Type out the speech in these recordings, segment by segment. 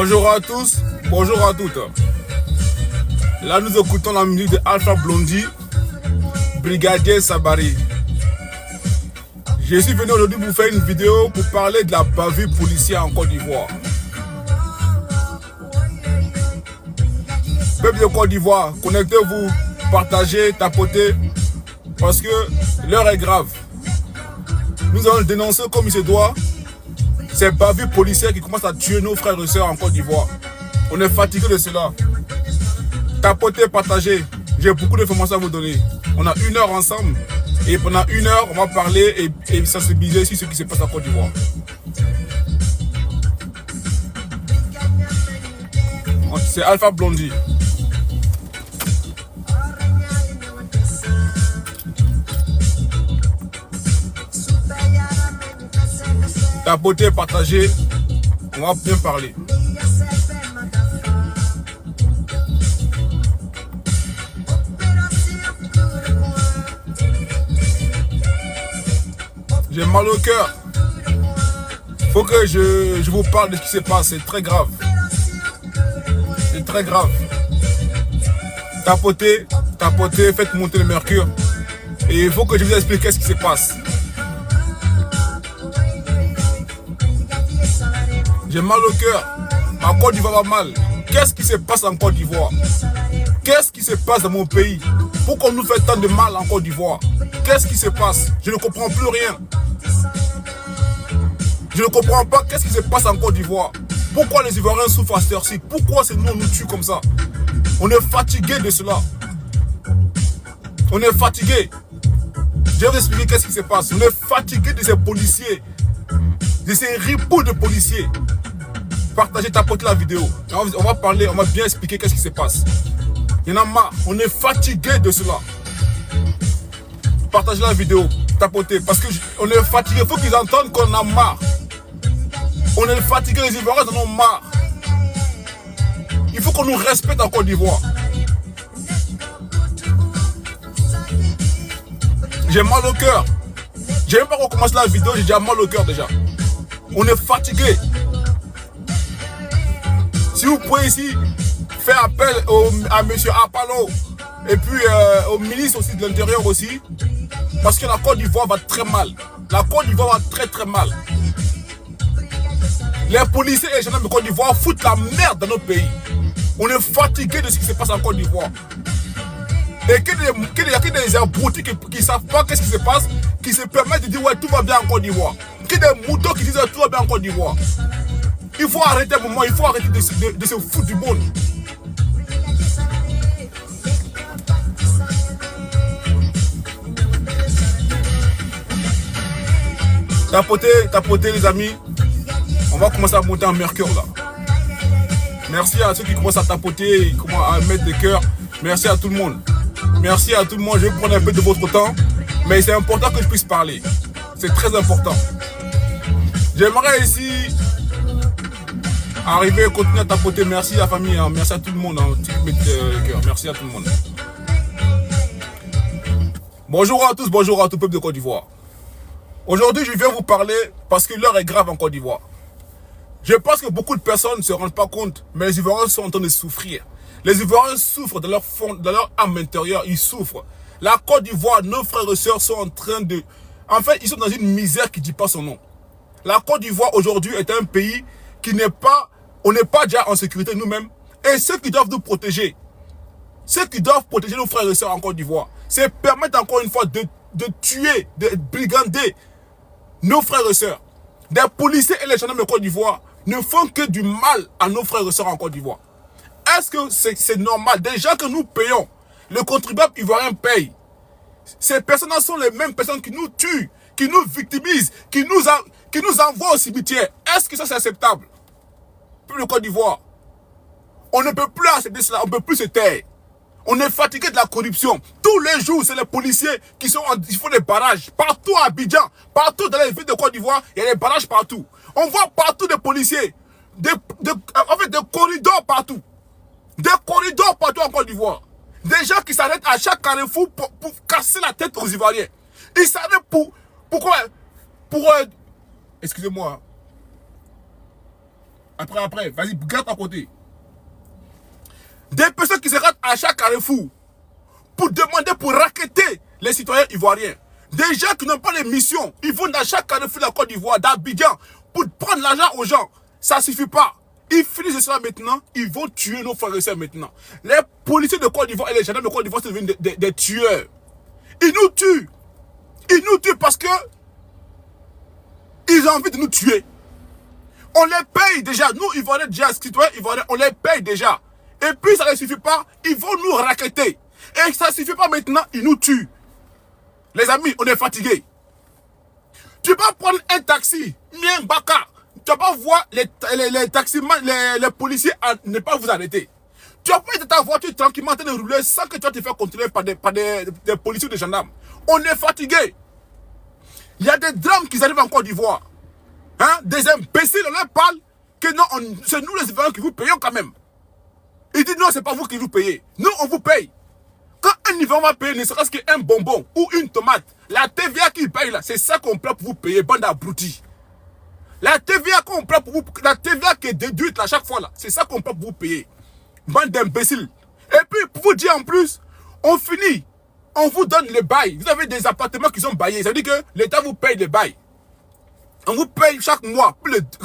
Bonjour à tous, bonjour à toutes. Là, nous écoutons la musique de Alpha Blondy, Brigadier Sabari. Je suis venu aujourd'hui vous faire une vidéo pour parler de la bavure policière en Côte d'Ivoire. Peuple de Côte d'Ivoire, connectez-vous, partagez, tapotez, parce que l'heure est grave. Nous allons dénoncer comme il se doit ces bavures policières qui commencent à tuer nos frères et sœurs en Côte d'Ivoire. On est fatigué de cela. Tapotez, partagez. J'ai beaucoup d'informations à vous donner. On a 1 heure ensemble. Et pendant 1 heure, on va parler et sensibiliser sur ce qui se passe en Côte d'Ivoire. C'est Alpha Blondy. Tapotez, partagez. On va bien parler. J'ai mal au cœur. Faut que je vous parle de ce qui se passe. C'est très grave. C'est très grave. Tapotez, tapotez, faites monter le mercure. Et il faut que je vous explique ce qui se passe. J'ai mal au cœur. Ma Côte d'Ivoire va mal. Qu'est-ce qui se passe en Côte d'Ivoire? Qu'est-ce qui se passe dans mon pays? Pourquoi on nous fait tant de mal en Côte d'Ivoire? Qu'est-ce qui se passe? Je ne comprends plus rien. Je ne comprends pas qu'est-ce qui se passe en Côte d'Ivoire. Pourquoi les Ivoiriens souffrent à cette heure-ci? Pourquoi c'est nous on nous tue comme ça? On est fatigué de cela. On est fatigué. Je vais vous expliquer qu'est-ce qui se passe. On est fatigué de ces policiers. De ces ripoux de policiers. Partagez, tapotez la vidéo. On va parler, on va bien expliquer qu'est-ce qui se passe. Il y en a marre. On est fatigué de cela. Partagez la vidéo. Tapotez. Parce qu'on est fatigué. Il faut qu'ils entendent qu'on a marre. On est fatigué. Les Ivoiriens en ont marre. Il faut qu'on nous respecte en Côte d'Ivoire. J'ai mal au cœur. J'ai même pas recommencé la vidéo. J'ai déjà mal au cœur déjà. On est fatigué. Si vous pouvez ici faire appel à M. Apalo et puis au ministre aussi de l'Intérieur aussi, parce que la Côte d'Ivoire va très mal. La Côte d'Ivoire va très très mal. Les policiers et les gendarmes de Côte d'Ivoire foutent la merde dans notre pays. On est fatigué de ce qui se passe en Côte d'Ivoire. Et qu'il y a des abrutis qui ne savent pas qu'est-ce qui se passe, qui se permettent de dire ouais tout va bien en Côte d'Ivoire. Qu'il y a des moutons qui disent tout va bien en Côte d'Ivoire. Il faut arrêter un moment, il faut arrêter de se foutre du monde. Tapotez, tapotez les amis. On va commencer à monter en mercure là. Merci à ceux qui commencent à tapoter, qui commencent à mettre des cœurs. Merci à tout le monde. Merci à tout le monde. Je vais prendre un peu de votre temps. Mais c'est important que je puisse parler. C'est très important. J'aimerais ici arriver et continuer à tapoter. Merci à la famille. Hein. Merci à tout le monde. Hein. Merci à tout le monde. Bonjour à tous. Bonjour à tout le peuple de Côte d'Ivoire. Aujourd'hui, je viens vous parler parce que l'heure est grave en Côte d'Ivoire. Je pense que beaucoup de personnes ne se rendent pas compte, mais les Ivoiriens sont en train de souffrir. Les Ivoiriens souffrent dans leur fond, dans leur âme intérieure, ils souffrent. La Côte d'Ivoire, nos frères et sœurs sont en train de... En fait, ils sont dans une misère qui ne dit pas son nom. La Côte d'Ivoire aujourd'hui est un pays qui n'est pas... On n'est pas déjà en sécurité nous-mêmes. Et ceux qui doivent nous protéger, ceux qui doivent protéger nos frères et sœurs en Côte d'Ivoire, c'est permettre encore une fois de tuer, de brigander nos frères et sœurs. Des policiers et les gendarmes de Côte d'Ivoire ne font que du mal à nos frères et sœurs en Côte d'Ivoire. Est-ce que c'est normal? Déjà que nous payons, le contribuable ivoirien paye. Ces personnes-là sont les mêmes personnes qui nous tuent, qui nous victimisent, qui nous envoient au cimetière. Est-ce que ça c'est acceptable? Pour le Côte d'Ivoire, on ne peut plus accepter cela, on ne peut plus se taire. On est fatigué de la corruption. Tous les jours, c'est les policiers qui ils font des barrages. Partout à Abidjan, partout dans les villes de Côte d'Ivoire, il y a des barrages partout. On voit partout des policiers. En fait, des corridors partout. Des corridors partout en Côte d'Ivoire. Des gens qui s'arrêtent à chaque carrefour pour casser la tête aux Ivoiriens. Ils s'arrêtent pourquoi? Excusez-moi. Après, vas-y, garde à côté. Des personnes qui se rendent à chaque carrefour pour demander, pour racketter les citoyens ivoiriens. Des gens qui n'ont pas les missions, ils vont dans chaque carrefour de la Côte d'Ivoire, d'Abidjan, pour prendre l'argent aux gens. Ça ne suffit pas. Ils finissent cela maintenant, ils vont tuer nos frères et sœurs maintenant. Les policiers de Côte d'Ivoire et les gendarmes de Côte d'Ivoire sont devenus des tueurs. Ils nous tuent. Ils nous tuent parce que ils ont envie de nous tuer. On les paye déjà. Nous, Ivoiriens, déjà, citoyens Ivoiriens, on les paye déjà. Et puis, ça ne suffit pas. Ils vont nous racketter. Et ça ne suffit pas maintenant, ils nous tuent. Les amis, on est fatigués. Tu vas prendre un taxi, mien baka. Tu vas pas voir les taximans, les policiers ne pas vous arrêter. Tu vas pas être ta voiture tranquillement en train de rouler sans que tu vas te faire contrôler par des policiers ou des gendarmes. On est fatigués. Il y a des drames qui arrivent en Côte d'Ivoire. Hein? Des imbéciles, on leur parle que non, c'est nous les Ivoiriens qui vous payons quand même. Ils disent non, c'est pas vous qui vous payez. Nous, on vous paye. Quand un Ivoirien va payer ne serait-ce qu'un bonbon ou une tomate, la TVA qu'il paye là, c'est ça qu'on prend pour vous payer, bande d'abrutis. La TVA qu'on prend pour vous, la TVA qui est déduite à chaque fois là, c'est ça qu'on prend pour vous payer. Bande d'imbéciles. Et puis, pour vous dire en plus, on finit, on vous donne le bail. Vous avez des appartements qui sont baillés. Ça veut dire que l'État vous paye le bail. On vous paye chaque mois,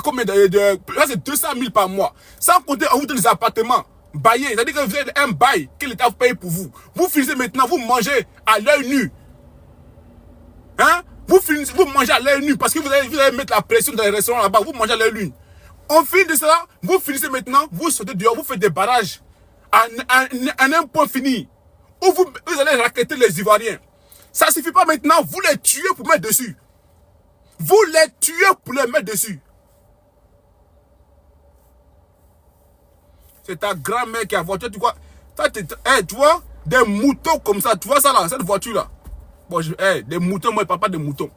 combien là c'est 200 000 par mois. Sans compter, on vous donne des appartements baillés. C'est-à-dire que vous avez un bail que l'État vous paye pour vous. Vous finissez maintenant, vous mangez à l'œil nu. Hein? Vous mangez à l'œil nu parce que vous allez mettre la pression dans les restaurants là-bas. Vous mangez à l'œil nu. On finit de cela, vous finissez maintenant, vous sautez dehors, vous faites des barrages à un point fini. Où vous allez racketter les Ivoiriens. Ça ne suffit pas maintenant, vous les tuez pour mettre dessus. Vous les tuez pour les mettre dessus. C'est ta grand-mère qui a voiture, tu vois. Tu vois, des moutons comme ça, tu vois ça là, cette voiture-là. Bon, des moutons, moi je parle pas de moutons.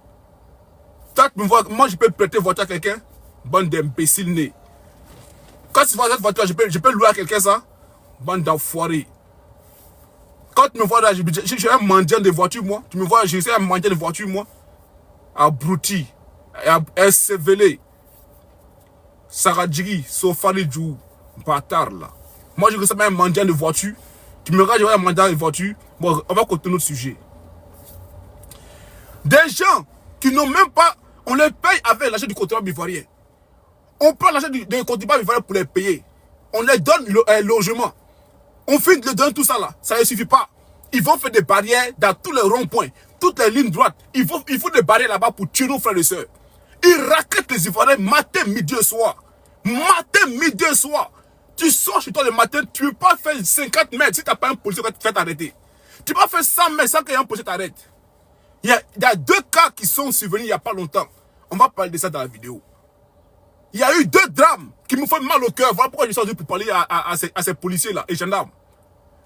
Toi, tu me vois, moi je peux prêter voiture à quelqu'un. Bande d'imbéciles nés. Quand tu vois cette voiture, je peux louer à quelqu'un ça. Bande d'enfoirés. Quand tu me vois là, je suis un mendiant de voiture, moi. Tu me vois, je suis un mendiant de voiture, moi. Abruti. SCVL. Saradjiri. Sofari Djou. Bâtard là. Moi, je suis un mendiant de voiture. Tu me regardes, je suis un mendiant de voiture. Bon, on va continuer notre sujet. Des gens qui n'ont même pas. On les paye avec l'argent du contribuable ivoirien. On prend l'argent du contribuable ivoirien pour les payer. On les donne le logement. On finit de donner tout ça là. Ça ne suffit pas. Ils vont faire des barrières dans tous les ronds-points, toutes les lignes droites. Il faut des barrières là-bas pour tuer nos frères et sœurs. Ils raquettent les Ivoiriens matin, midi et soir. Matin, midi et soir. Tu sors chez toi le matin, tu ne peux pas faire 50 mètres si tu n'as pas un policier qui va te faire t'arrêter. Tu peux pas faire 100 mètres sans qu'un policier t'arrête. Il y a 2 cas qui sont survenus il n'y a pas longtemps. On va parler de ça dans la vidéo. Il y a eu 2 drames qui me font mal au cœur. Voilà pourquoi je suis sorti pour parler à ces policiers-là et gendarmes.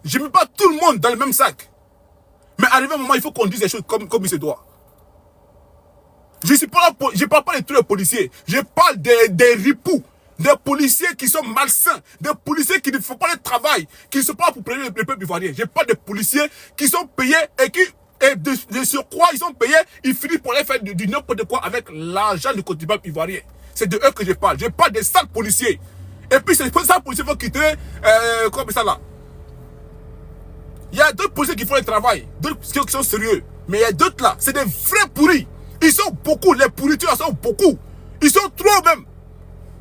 Je ne mets pas tout le monde dans le même sac. Mais arrivé un moment, il faut qu'on dise les choses comme il se doit. Je ne parle pas de tous les policiers. Je parle des ripoux, des policiers qui sont malsains, des policiers qui ne font pas le travail, qui ne sont pas là pour prévenir le peuple ivoirien. Je parle des policiers qui sont payés et de surcroît, ils sont payés, ils finissent pour aller faire du n'importe quoi avec l'argent du contribuable ivoirien. C'est de eux que je parle. Je parle des sales policiers. Et puis, ces sales policiers vont quitter, comme ça là. Il y a d'autres policiers qui font le travail, d'autres qui sont sérieux. Mais il y a d'autres là, c'est des vrais pourris. Ils sont beaucoup, les pourritures sont beaucoup. Ils sont trop même.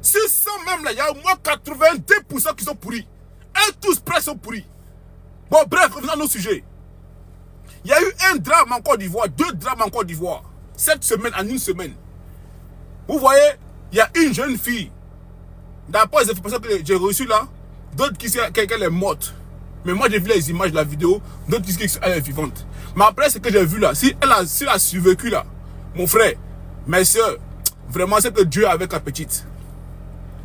600 même là, il y a au moins 82% qui sont pourris. Et tous presque sont pourris. Bon, bref, revenons à nos sujets. Il y a eu un drame en Côte d'Ivoire, 2 drames en Côte d'Ivoire. Cette semaine, en une semaine. Vous voyez, il y a une jeune fille. D'après les informations que j'ai reçues là, d'autres qui disent qu'elle est morte. Mais moi, j'ai vu les images de la vidéo, d'autres disent qu'elle est vivante. Mais après ce que j'ai vu là, si elle a survécu là, mon frère, mes soeurs, vraiment c'est que Dieu est avec la petite.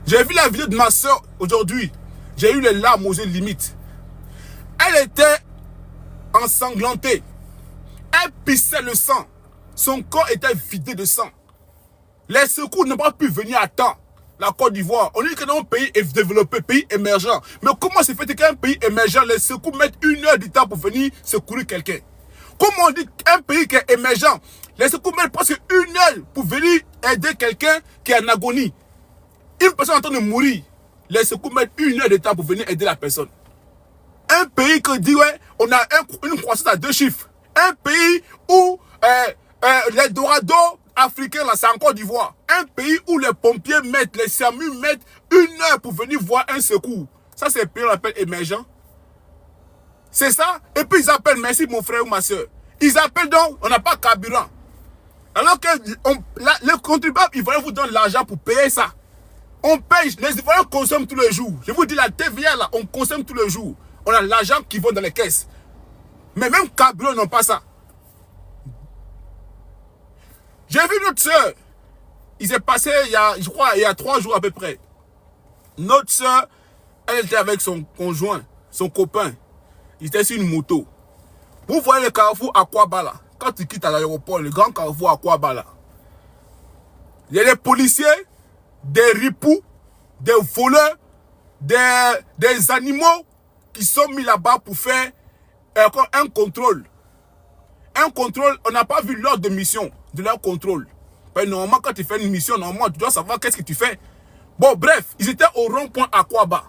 J'ai vu la vidéo de ma soeur aujourd'hui. J'ai eu les larmes aux yeux limites. Elle était ensanglantée. Elle pissait le sang. Son corps était vidé de sang. Les secours n'ont pas pu venir à temps. La Côte d'Ivoire, on dit que c'est un pays développé, pays émergent. Mais comment se fait qu'un pays émergent, les secours mettent 1 heure du temps pour venir secourir quelqu'un? Comment on dit qu'un pays qui est émergent, les secours mettent presque 1 heure pour venir aider quelqu'un qui est en agonie? Une personne en train de mourir, les secours mettent 1 heure de temps pour venir aider la personne. Un pays qui dit, ouais, on a une croissance à 2 chiffres. Un pays où les Dorado africains, là, c'est en Côte d'Ivoire. Un pays où les pompiers mettent, les SAMU mettent 1 heure pour venir voir un secours. Ça, c'est un pays qu'on appelle émergent. C'est ça. Et puis, ils appellent, merci mon frère ou ma soeur. Ils appellent donc, on n'a pas de carburant. Alors que les contribuables, ils vont vous donner l'argent pour payer ça. On paye, les Ivoiriens consomment tous les jours. Je vous dis, la TVA, là, on consomme tous les jours. On a l'argent qui va dans les caisses. Mais même carburant, n'ont pas ça. J'ai vu notre soeur. Il s'est passé, je crois, il y a 3 jours à peu près. Notre soeur, elle était avec son conjoint, son copain. Il était sur une moto. Vous voyez le carrefour Akwaba là. Quand tu quittes à l'aéroport, le grand carrefour Akwaba là. Il y a des policiers, des ripoux, des voleurs, des animaux qui sont mis là-bas pour faire un contrôle. Un contrôle, on n'a pas vu l'ordre de mission de leur contrôle. Mais normalement, quand tu fais une mission, normalement, tu dois savoir qu'est-ce que tu fais. Bon, bref, ils étaient au rond-point Akwaba.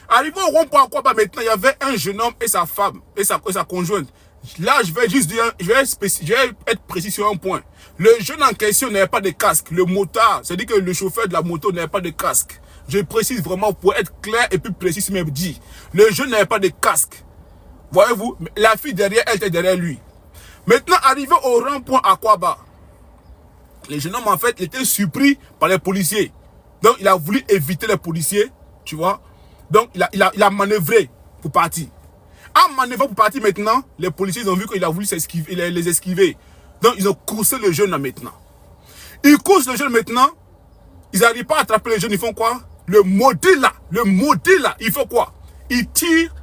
Arrivé au rond-point Akwaba, maintenant, il y avait un jeune homme et sa femme, et sa conjointe. Là, je vais juste dire, je vais être précis sur un point. Le jeune en question n'avait pas de casque. Le motard, c'est-à-dire que le chauffeur de la moto n'avait pas de casque. Je précise vraiment pour être clair et plus précis, si même dit. Le jeune n'avait pas de casque. Voyez-vous, la fille derrière, elle était derrière lui. Maintenant, arrivé au rond-point Akwaba, le jeune homme, en fait, il était surpris par les policiers. Donc, il a voulu éviter les policiers, tu vois. Donc, il a manœuvré pour partir. En manœuvrant pour partir maintenant, les policiers ont vu qu'il a voulu les esquiver. Donc, ils ont coursé le jeune là maintenant. Ils coursent le jeune maintenant. Ils n'arrivent pas à attraper le jeune. Ils font quoi? Le maudit là, il faut quoi? Il tire.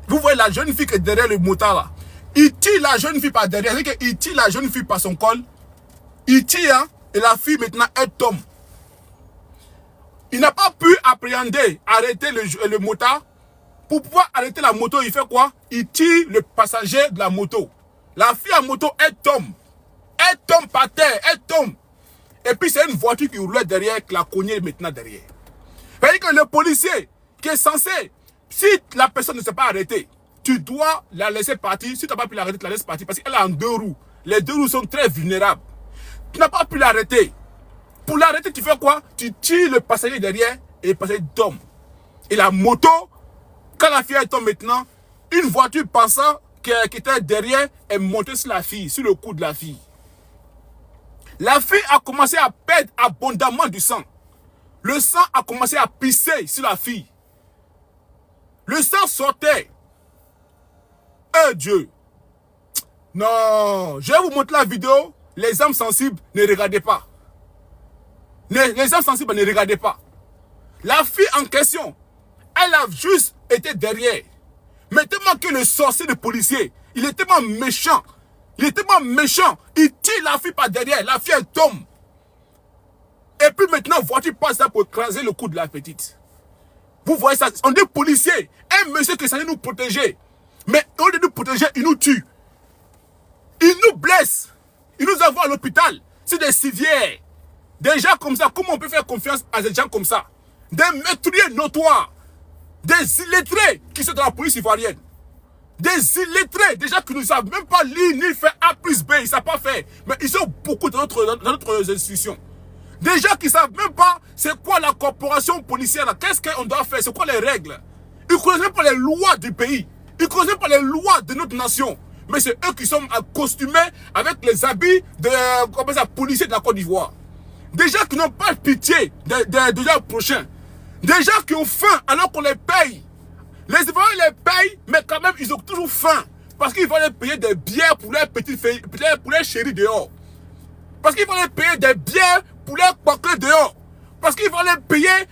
Vous voyez la jeune fille qui est derrière le motard là. Il tire la jeune fille par derrière. C'est-à-dire qu'il tire la jeune fille par son col. Il tire, hein, et la fille maintenant, elle tombe. Il n'a pas pu appréhender, arrêter le motard. Pour pouvoir arrêter la moto, il fait quoi? Il tire le passager de la moto. La fille à moto, elle tombe. Elle tombe par terre, elle tombe. Et puis c'est une voiture qui roulait derrière, qui l'a cognée maintenant derrière. C'est-à-dire que le policier qui est censé, si la personne ne s'est pas arrêtée, tu dois la laisser partir. Si tu n'as pas pu l'arrêter, tu la laisses partir parce qu'elle est en 2 roues. Les 2 roues sont très vulnérables. Tu n'as pas pu l'arrêter. Pour l'arrêter, tu fais quoi? Tu tires le passager derrière et le passager tombe. Et la moto, quand la fille tombe maintenant, une voiture pensant qui était derrière est montée sur la fille, sur le cou de la fille. La fille a commencé à perdre abondamment du sang. Le sang a commencé à pisser sur la fille. Le sang sortait. Oh Dieu. Non, je vais vous montrer la vidéo. Les âmes sensibles, ne regardez pas. Les âmes sensibles, ne regardez pas. La fille en question, elle a juste été derrière. Mais tellement que le sorcier de policier, il est tellement méchant. Il est tellement méchant. Il tire la fille par derrière. La fille, elle tombe. Et puis maintenant, voiture passe là pour écraser le cou de la petite. Vous voyez ça? On est policiers. Un monsieur qui est censé nous protéger. Mais au lieu de nous protéger, il nous tue. Il nous blesse. Il nous envoie à l'hôpital. C'est des civières. Des gens comme ça, comment on peut faire confiance à des gens comme ça? Des meurtriers notoires. Des illettrés qui sont dans la police ivoirienne. Des illettrés, des gens qui ne savent même pas lire ni faire A plus B, ils ne savent pas faire. Mais ils sont beaucoup dans notre institution. Des gens qui ne savent même pas c'est quoi la corporation policière, qu'est-ce qu'on doit faire, c'est quoi les règles. Ils ne connaissent même pas les lois du pays. Ils ne connaissent même pas les lois de notre nation. Mais c'est eux qui sont costumés avec les habits de policiers de la Côte d'Ivoire. Des gens qui n'ont pas pitié des gens prochains. Des gens qui ont faim alors qu'on les paye. Les Ivoiriens les payent, mais quand même, ils ont toujours faim. Parce qu'ils vont les payer des bières pour leurs petites filles, pour les chéris dehors. Parce qu'ils vont les payer des bières pour les coquins dehors. Parce qu'ils vont les payer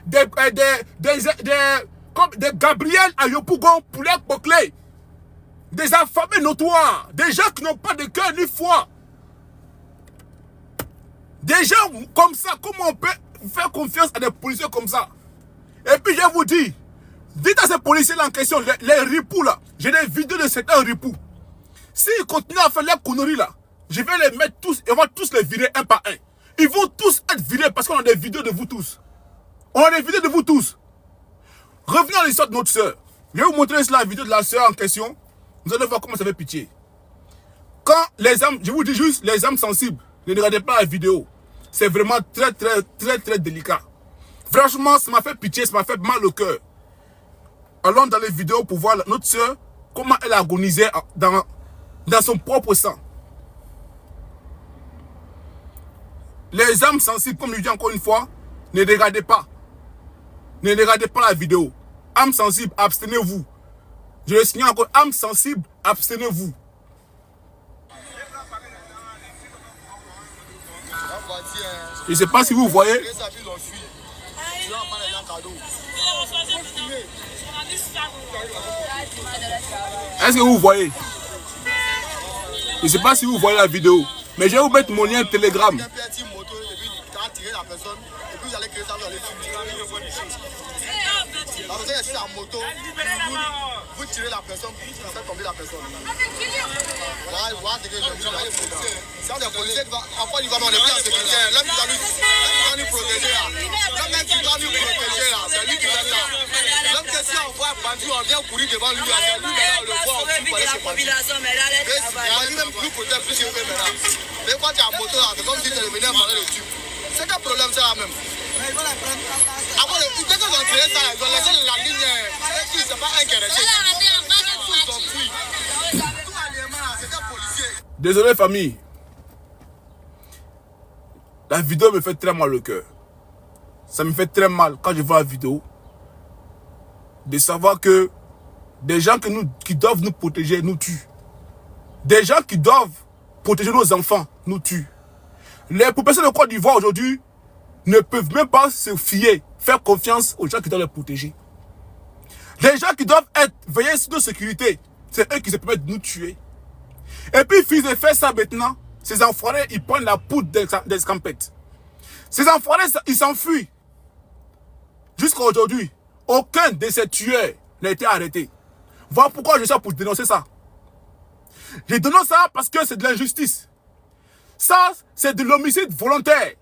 comme des Gabriel à Yopougon pour les coquins. Des affamés notoires. Des gens qui n'ont pas de cœur ni foi. Des gens comme ça, comment on peut faire confiance à des policiers comme ça? Et puis je vous dis, dites à ces policiers-là en question, les ripoux là, j'ai des vidéos de certains ripoux. S'ils continuent à faire leurs conneries là, je vais les mettre tous, et on va tous les virer un par un. Ils vont tous être virés parce qu'on a des vidéos de vous tous. On a des vidéos de vous tous. Revenons à l'histoire de notre soeur. Je vais vous montrer la vidéo de la soeur en question. Vous allez voir comment ça fait pitié. Quand les âmes, je vous dis juste, les âmes sensibles, ne regardez pas la vidéo. C'est vraiment très délicat. Franchement, ça m'a fait pitié, ça m'a fait mal au cœur. Allons dans les vidéos pour voir notre soeur, comment elle a agonisé dans son propre sang. Les âmes sensibles, comme je dis encore une fois, ne regardez pas. Ne regardez pas la vidéo. Âmes sensibles, abstenez-vous. Je le signale encore, âmes sensibles, abstenez-vous. Je ne sais pas si vous voyez. Est-ce que vous voyez? Je ne sais pas si vous voyez la vidéo. Mais je vais vous mettre mon lien Telegram. La personne est sur la moto, vous tirez la personne, vous faites tomber la personne. Voilà, voilà ce que je dis là. Si on est policier, après il va dans les plans sécuritaires, l'homme qui doit nous protéger là. L'homme qui doit nous protéger là, c'est lui qui fait ça. L'homme qui si on voit un bandit, on vient courir devant lui, c'est lui maintenant le voit, on peut aller chez bandit. Il même nous protège plus que maintenant. Mais quand tu es en moto là, c'est comme si tu venais parler le tube. C'est quel problème c'est là même? Après, dès qu'ils ont créé ça, ils ont laissé la ligne, ils ne sont pas intéressés. Désolé famille. La vidéo me fait très mal au cœur. Ça me fait très mal quand je vois la vidéo. De savoir que des gens qui doivent nous protéger nous tuent. Des gens qui doivent protéger nos enfants nous tuent. Les populations de Côte d'Ivoire aujourd'hui ne peuvent même pas se fier, faire confiance aux gens qui doivent les protéger. Les gens qui doivent veiller sur nos sécurités, c'est eux qui se permettent de nous tuer. Et puis, ils de faire ça maintenant, ces enfoirés, ils prennent la poudre des scampettes. Ces enfoirés, ils s'enfuient. Jusqu'à aujourd'hui, aucun de ces tueurs n'a été arrêté. Voilà pourquoi je suis pour dénoncer ça. Je dénonce ça parce que c'est de l'injustice. Ça, c'est de l'homicide volontaire.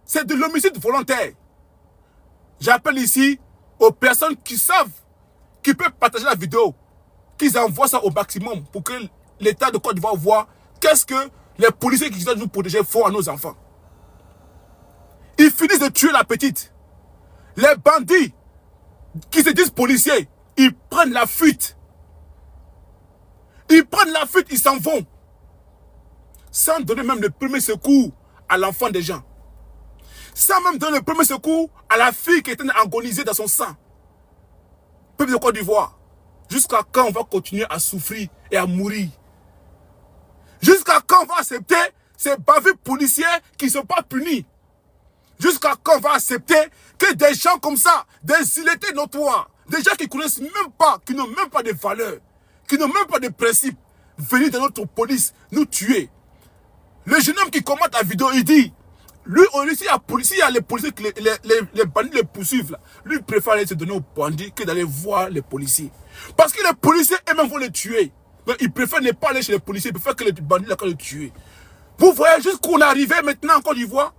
C'est de l'homicide volontaire. J'appelle ici aux personnes qui savent, qui peuvent partager la vidéo, qu'ils envoient ça au maximum pour que l'État de Côte d'Ivoire voit qu'est-ce que les policiers qui doivent nous protéger font à nos enfants. Ils finissent de tuer la petite. Les bandits qui se disent policiers, ils prennent la fuite. Ils prennent la fuite, ils s'en vont. Sans donner même le premier secours à l'enfant des gens. Sans même donner le premier secours à la fille qui était agonisée dans son sang. Peuple de Côte d'Ivoire, jusqu'à quand on va continuer à souffrir et à mourir? Jusqu'à quand on va accepter ces bavures policiers qui ne sont pas punis? Jusqu'à quand on va accepter que des gens comme ça, des illettrés notoires, des gens qui ne connaissent même pas, qui n'ont même pas de valeurs, qui n'ont même pas de principes, venir dans notre police nous tuer? Le jeune homme qui commente la vidéo, il dit, lui, s'il y a les policiers, les bandits les poursuivent, là, lui préfère aller se donner aux bandits que d'aller voir les policiers. Parce que les policiers eux-mêmes vont les tuer. Donc, il préfère ne pas aller chez les policiers, il préfère que les bandits là, les tuer. Vous voyez jusqu'où on est arrivé maintenant en Côte d'Ivoire?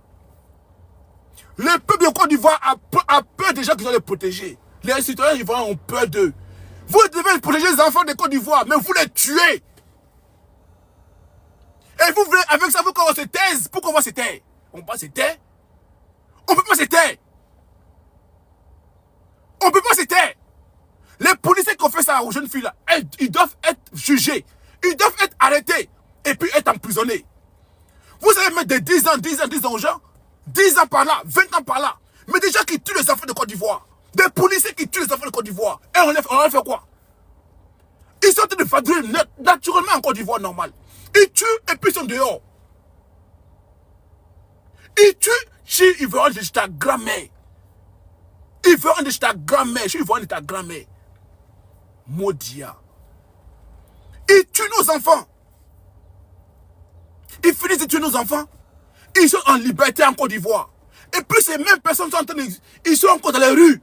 Le peuple de Côte d'Ivoire a peur des gens qui doivent les protéger. Les citoyens ivoiriens ont peur d'eux. Vous devez protéger les enfants de Côte d'Ivoire, mais vous les tuez. Et vous voulez, avec ça, vous qu'on se taise. Pourquoi on va se taire? On va se taire? On ne peut pas se taire. On ne peut pas se taire. Les policiers qui ont fait ça aux jeunes filles là, ils doivent être jugés. Ils doivent être arrêtés. Et puis être emprisonnés. Vous allez mettre des 10 ans aux gens. 10 ans par là, 20 ans par là. Mais des gens qui tuent les enfants de Côte d'Ivoire. Des policiers qui tuent les enfants de Côte d'Ivoire. Et on leur fait quoi? Ils sont en train de vadrouiller naturellement en Côte d'Ivoire normal. Ils tuent et puis ils sont dehors. Ils tuent si ils veulent de ta grand-mère. Ils veulent de ta grand-mère. Si ils veulent de ta grand-mère. Maudia. Ils tuent nos enfants. Ils finissent de tuer nos enfants. Ils sont en liberté en Côte d'Ivoire. Et puis ces mêmes personnes sont en train de... Ils sont encore dans les rues.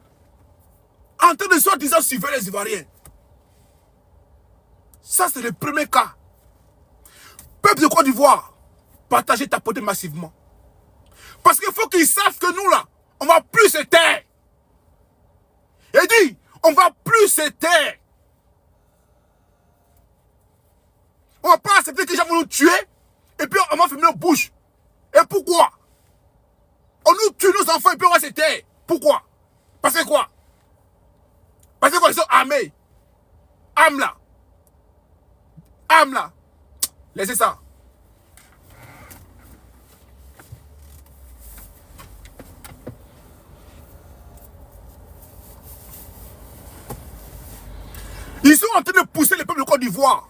En train de soi-disant surveiller les Ivoiriens. Ça c'est le premier cas. Peuple de Côte d'Ivoire, partagez, tapotez massivement. Parce qu'il faut qu'ils savent que nous là, On va plus se taire. Il dit, on va plus se taire. On va pas accepter que les gens vont nous tuer et puis on va fermer nos bouches. Et pourquoi? On nous tue nos enfants et puis on va se taire. Pourquoi? Parce que quoi? Parce qu'ils sont armés. Âme là. Âme là. Laissez ça. Ils sont en train de pousser le peuple de Côte d'Ivoire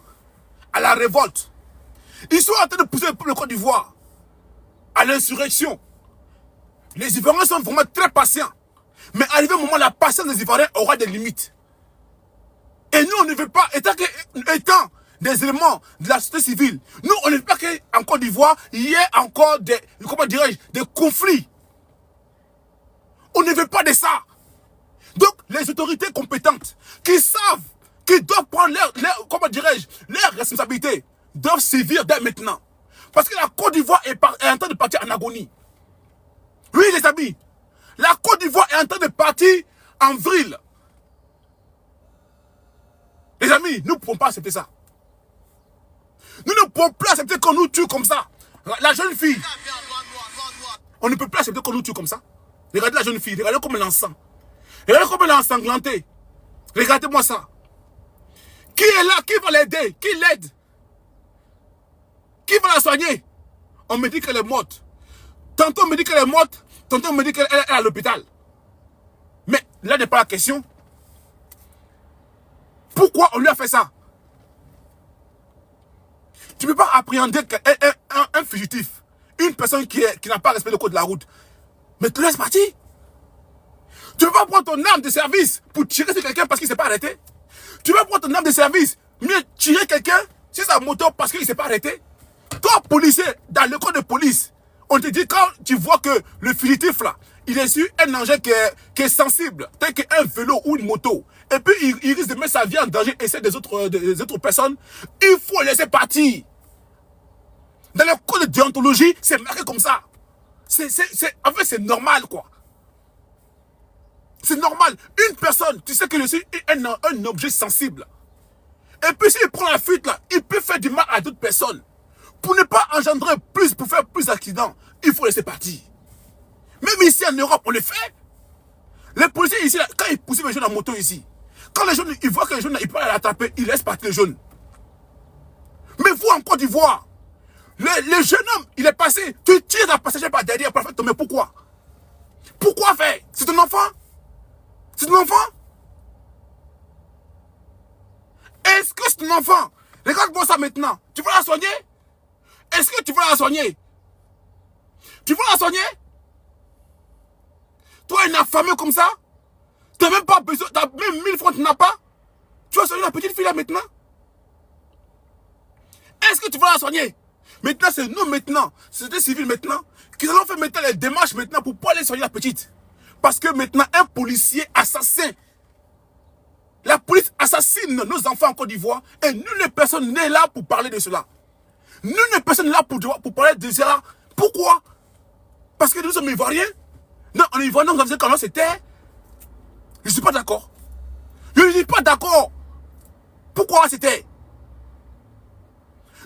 à la révolte. Ils sont en train de pousser le peuple de Côte d'Ivoire à l'insurrection. Les Ivoiriens sont vraiment très patients. Mais arrivé au moment, la patience des Ivoiriens aura des limites. Et nous, on ne veut pas, étant des éléments de la société civile, nous, on ne veut pas qu'en Côte d'Ivoire, il y ait encore des, comment dirais-je, des conflits. On ne veut pas de ça. Donc, les autorités compétentes qui savent, qui doivent prendre comment dirais-je, leurs responsabilités, doivent sévir dès maintenant. Parce que la Côte d'Ivoire est en train de partir en agonie. Oui, les amis, la Côte d'Ivoire est en train de partir en vrille. Les amis, nous ne pouvons pas accepter ça. Nous ne pouvons plus accepter qu'on nous tue comme ça. La jeune fille, on ne peut plus accepter qu'on nous tue comme ça. Regardez la jeune fille, regardez comme elle est enceinte. Regardez comme elle est ensanglantée. Regardez-moi ça. Qui est là? Qui va l'aider? Qui l'aide? Qui va la soigner? On me dit qu'elle est morte. Tantôt on me dit qu'elle est morte, tantôt on me dit qu'elle est à l'hôpital. Mais là n'est pas la question. Pourquoi on lui a fait ça? Tu ne peux pas appréhender un fugitif, une personne qui n'a pas respecté le code de la route, mais tu laisses partir. Tu ne peux pas prendre ton arme de service pour tirer sur quelqu'un parce qu'il ne s'est pas arrêté. Tu peux prendre ton arme de service, mieux tirer quelqu'un sur sa moto parce qu'il ne s'est pas arrêté. Toi, policier, dans le code de police, on te dit quand tu vois que le fugitif là, il est sur un engin qui est sensible, tel qu'un vélo ou une moto, et puis il risque de mettre sa vie en danger et celle des autres personnes, il faut laisser partir. Dans le code de déontologie, c'est marqué comme ça. En fait, c'est normal, quoi. C'est normal. Une personne, tu sais que je suis un objet sensible. Et puis s'il prend la fuite là, il peut faire du mal à d'autres personnes. Pour ne pas engendrer plus, pour faire plus d'accidents, il faut laisser partir. Même ici en Europe, on le fait. Les policiers ici, là, quand ils poussent les jeunes en moto ici, quand les jeunes, ils voient que les jeunes, ils peuvent l'attraper, ils laissent partir les jeunes. Mais vous, en Côte d'Ivoire, le jeune homme, il est passé, tu tires la passagère par derrière pour la faire tomber. Pourquoi? Pourquoi faire? C'est ton enfant? C'est ton enfant? Est-ce que c'est ton enfant? Regarde-moi ça maintenant. Tu veux la soigner? Est-ce que tu veux la soigner? Tu veux la soigner? Toi, une affamé comme ça? Tu n'as même pas besoin, tu as même 1000 francs, tu n'as pas? Tu vas soigner la petite fille là maintenant? Est-ce que tu veux la soigner? Maintenant, c'est nous maintenant, société civile maintenant, qui allons faire maintenant les démarches maintenant pour pouvoir aller soigner la petite. Parce que maintenant, un policier assassin, la police assassine nos enfants en Côte d'Ivoire et nulle personne n'est là pour parler de cela. Nulle personne n'est là pour parler de cela. Pourquoi? Parce que nous sommes Ivoiriens. Non, en Ivoirien, nous avons quand c'était. Je ne suis pas d'accord. Je ne suis pas d'accord. Pourquoi c'était?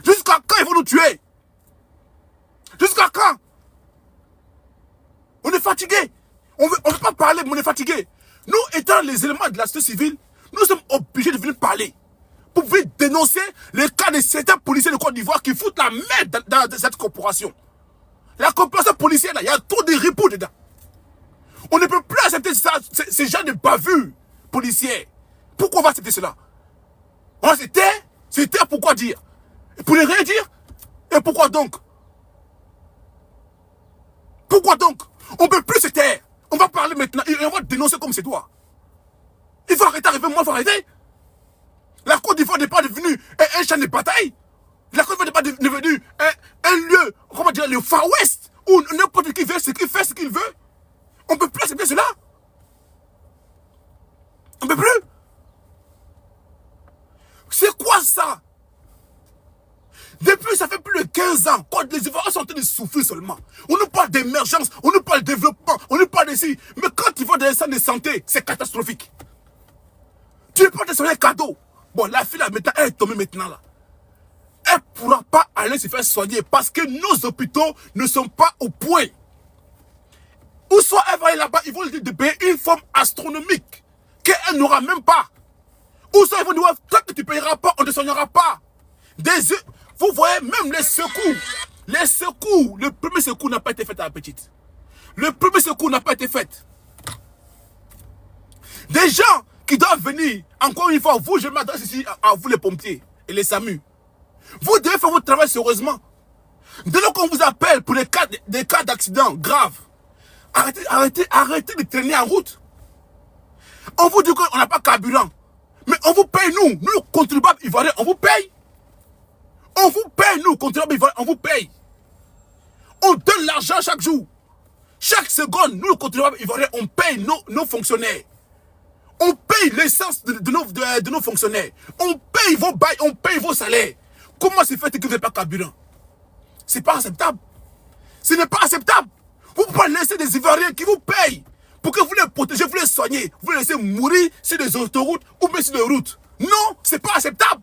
Jusqu'à quand ils vont nous tuer? Jusqu'à quand? On est fatigué. On ne veut pas parler, mais on est fatigué. Nous, étant les éléments de la société civile, nous sommes obligés de venir parler. Pour venir dénoncer les cas de certains policiers de Côte d'Ivoire qui foutent la merde dans cette corporation. La corporation policière, là, il y a trop de ripoux dedans. On ne peut plus accepter ça, ces gens de bavures policières. Pourquoi on va accepter cela? On va se taire? Se taire, pourquoi dire? Et pour ne rien dire? Et pourquoi donc? Pourquoi donc? On ne peut plus se taire. On va parler maintenant et on va dénoncer comme c'est toi. Il faut arrêter, moi il faut arrêter. La Côte d'Ivoire n'est pas devenue un champ de bataille. La Côte d'Ivoire n'est pas devenue un lieu, comment dire, le Far West, où n'importe qui veut ce qu'il fait, ce qu'il veut. On ne peut plus accepter cela. On ne peut plus. C'est quoi ça? Depuis, ça fait plus de 15 ans, quand les Ivoiriens sont en train de souffrir seulement. On nous parle d'émergence, on nous parle de développement, on nous parle d'ici. Mais quand ils vont dans les centres de santé, c'est catastrophique. Tu peux te soigner un cadeau. Bon, la fille là, maintenant, elle est tombée maintenant là. Elle ne pourra pas aller se faire soigner parce que nos hôpitaux ne sont pas au point. Ou soit elle va aller là-bas, ils vont lui dire de payer une forme astronomique qu'elle n'aura même pas. Ou soit ils vont dire, tant que tu ne payeras pas, on ne te soignera pas. Vous voyez, même les secours, le premier secours n'a pas été fait à la petite. Le premier secours n'a pas été fait. Des gens qui doivent venir, encore une fois, vous, je m'adresse ici à vous les pompiers et les SAMU. Vous devez faire votre travail sérieusement. Dès lors qu'on vous appelle pour des cas d'accident graves, arrêtez de traîner en route. On vous dit qu'on n'a pas de carburant. Mais on vous paye, nous contribuables ivoiriens, on vous paye. On vous paye, nous, contribuables ivoiriens, on vous paye. On donne l'argent chaque jour. Chaque seconde, nous, contribuables ivoiriens, on paye nos fonctionnaires. On paye l'essence de nos fonctionnaires. On paye vos bails, on paye vos salaires. Comment c'est fait que vous n'avez pas de carburant? C'est pas acceptable. Ce n'est pas acceptable. Vous ne pouvez pas laisser des Ivoiriens qui vous payent pour que vous les protégez, vous les soignez. Vous les laissez mourir sur des autoroutes ou même sur des routes. Non, ce n'est pas acceptable.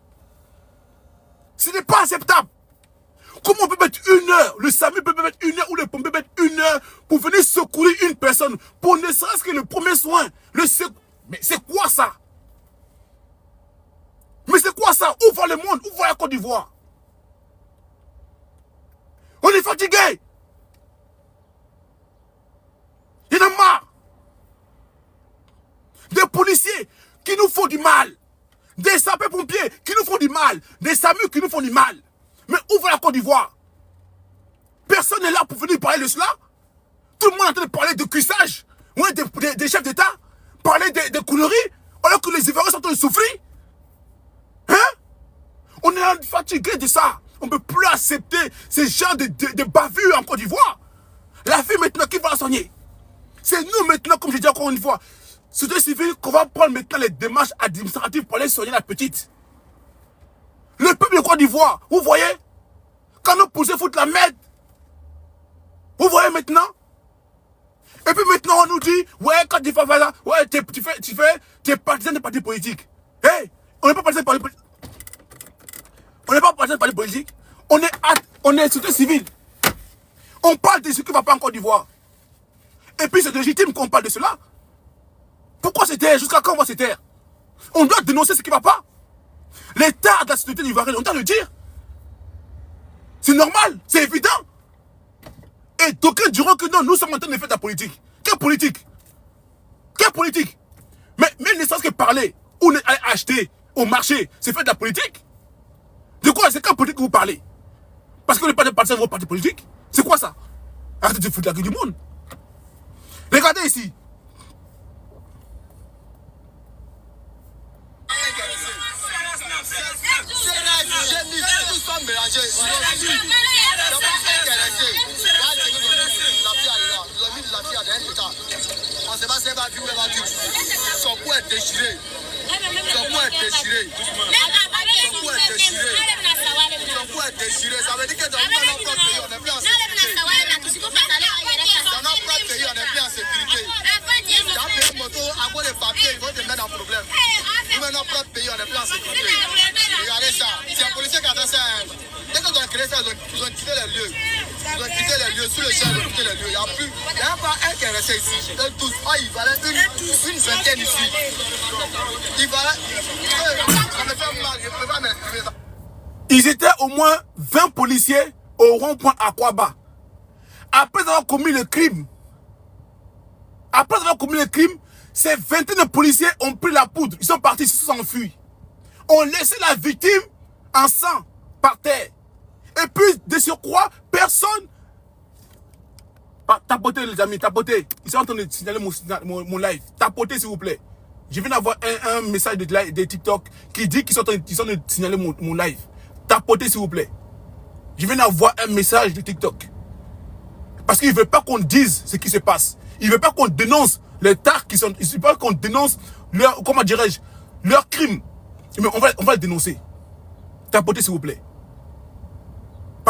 Ce n'est pas acceptable. Comment on peut mettre 1 heure, le SAMU peut mettre 1 heure ou le pompier peut mettre 1 heure pour venir secourir une personne, pour ne serait-ce que le premier soin, mais c'est quoi ça? Mais c'est quoi ça? Où va le monde? Où va la Côte d'Ivoire? On est fatigué. Il y en a marre. Des policiers qui nous font du mal. Des sapeurs-pompiers qui nous font du mal. Des SAMU qui nous font du mal. Mais où va la Côte d'Ivoire? Personne n'est là pour venir parler de cela. Tout le monde est en train de parler de cuissage. Ouais, des chefs d'État. Parler des conneries. Alors que les Ivoiriens sont en train de souffrir. Hein? On est fatigué de ça. On ne peut plus accepter ces genres de bavures en Côte d'Ivoire. La fille maintenant, qui va la soigner? C'est nous maintenant, comme je dis encore une fois, société civile, qu'on va prendre maintenant les démarches administratives pour aller soigner la petite. Le peuple de Côte d'Ivoire, vous voyez? Quand nos policiers foutent la merde. Vous voyez maintenant? Et puis maintenant, on nous dit, ouais, quand tu fais ça, ouais, tu es partisan des partis politiques. Hey, on n'est pas partisan des partis politiques. On n'est pas partisan des partis politiques. On est société civile. On parle de ce qui ne va pas en Côte d'Ivoire. Et puis c'est légitime qu'on parle de cela. Pourquoi se taire? Jusqu'à quand on va se taire? On doit dénoncer ce qui ne va pas. L'état de la société ivoirienne, on doit le dire. C'est normal, c'est évident. Et d'aucuns diront que non, nous sommes en train de faire de la politique. Quelle politique? Quelle politique? Mais ne serait-ce que parler ou aller acheter au marché, c'est faire de la politique? De quoi? C'est quelle politique que vous parlez? Parce que vous n'êtes pas de parti de vos partis politiques? C'est quoi ça? Arrêtez de foutre la gueule du monde. Regardez ici. On sait pas si elle va vivre ou elle va vivre. Son cou est déchiré. Son cou est déchiré. Son cou est déchiré. Son cou est déchiré. Ça veut dire que dans notre propre pays, on n'est plus en sécurité. Dans notre propre pays, on n'est plus en sécurité. Tu as payé une moto, à cause des papiers, ils vont te mettre en problème. Nous, dans notre propre pays, on n'est plus en sécurité. Regardez ça. C'est un policier qui a fait ça. Dès qu'ils ont créé ça, ils ont quitté les lieux. Ils ont quitté les lieux. Sous le champ, ils ont quitté les lieux. Il n'y a pas un qui est resté ici. Eux tous. Il fallait une vingtaine ici. Il fallait. Ça me fait mal. Je ne peux pas m'exprimer ça. Ils étaient au moins 20 policiers au rond-point Aquaba. Après avoir commis le crime, ces 21 policiers ont pris la poudre. Ils sont partis, ils se sont enfuis. On laissé la victime en sang par terre. Et puis, de surcroît, personne... Tapotez les amis, tapotez. Ils sont en train de signaler mon live. Tapotez s'il vous plaît. Je viens d'avoir un message de TikTok qui dit qu'ils sont en train de signaler mon live. Tapotez s'il vous plaît. Je viens d'avoir un message de TikTok. Parce qu'ils ne veulent pas qu'on dise ce qui se passe. Ils ne veulent pas qu'on dénonce les tares qui sont... Ils ne veulent pas qu'on dénonce leur... Comment dirais-je? Leurs crimes. Mais on va le dénoncer. Tapotez s'il vous plaît.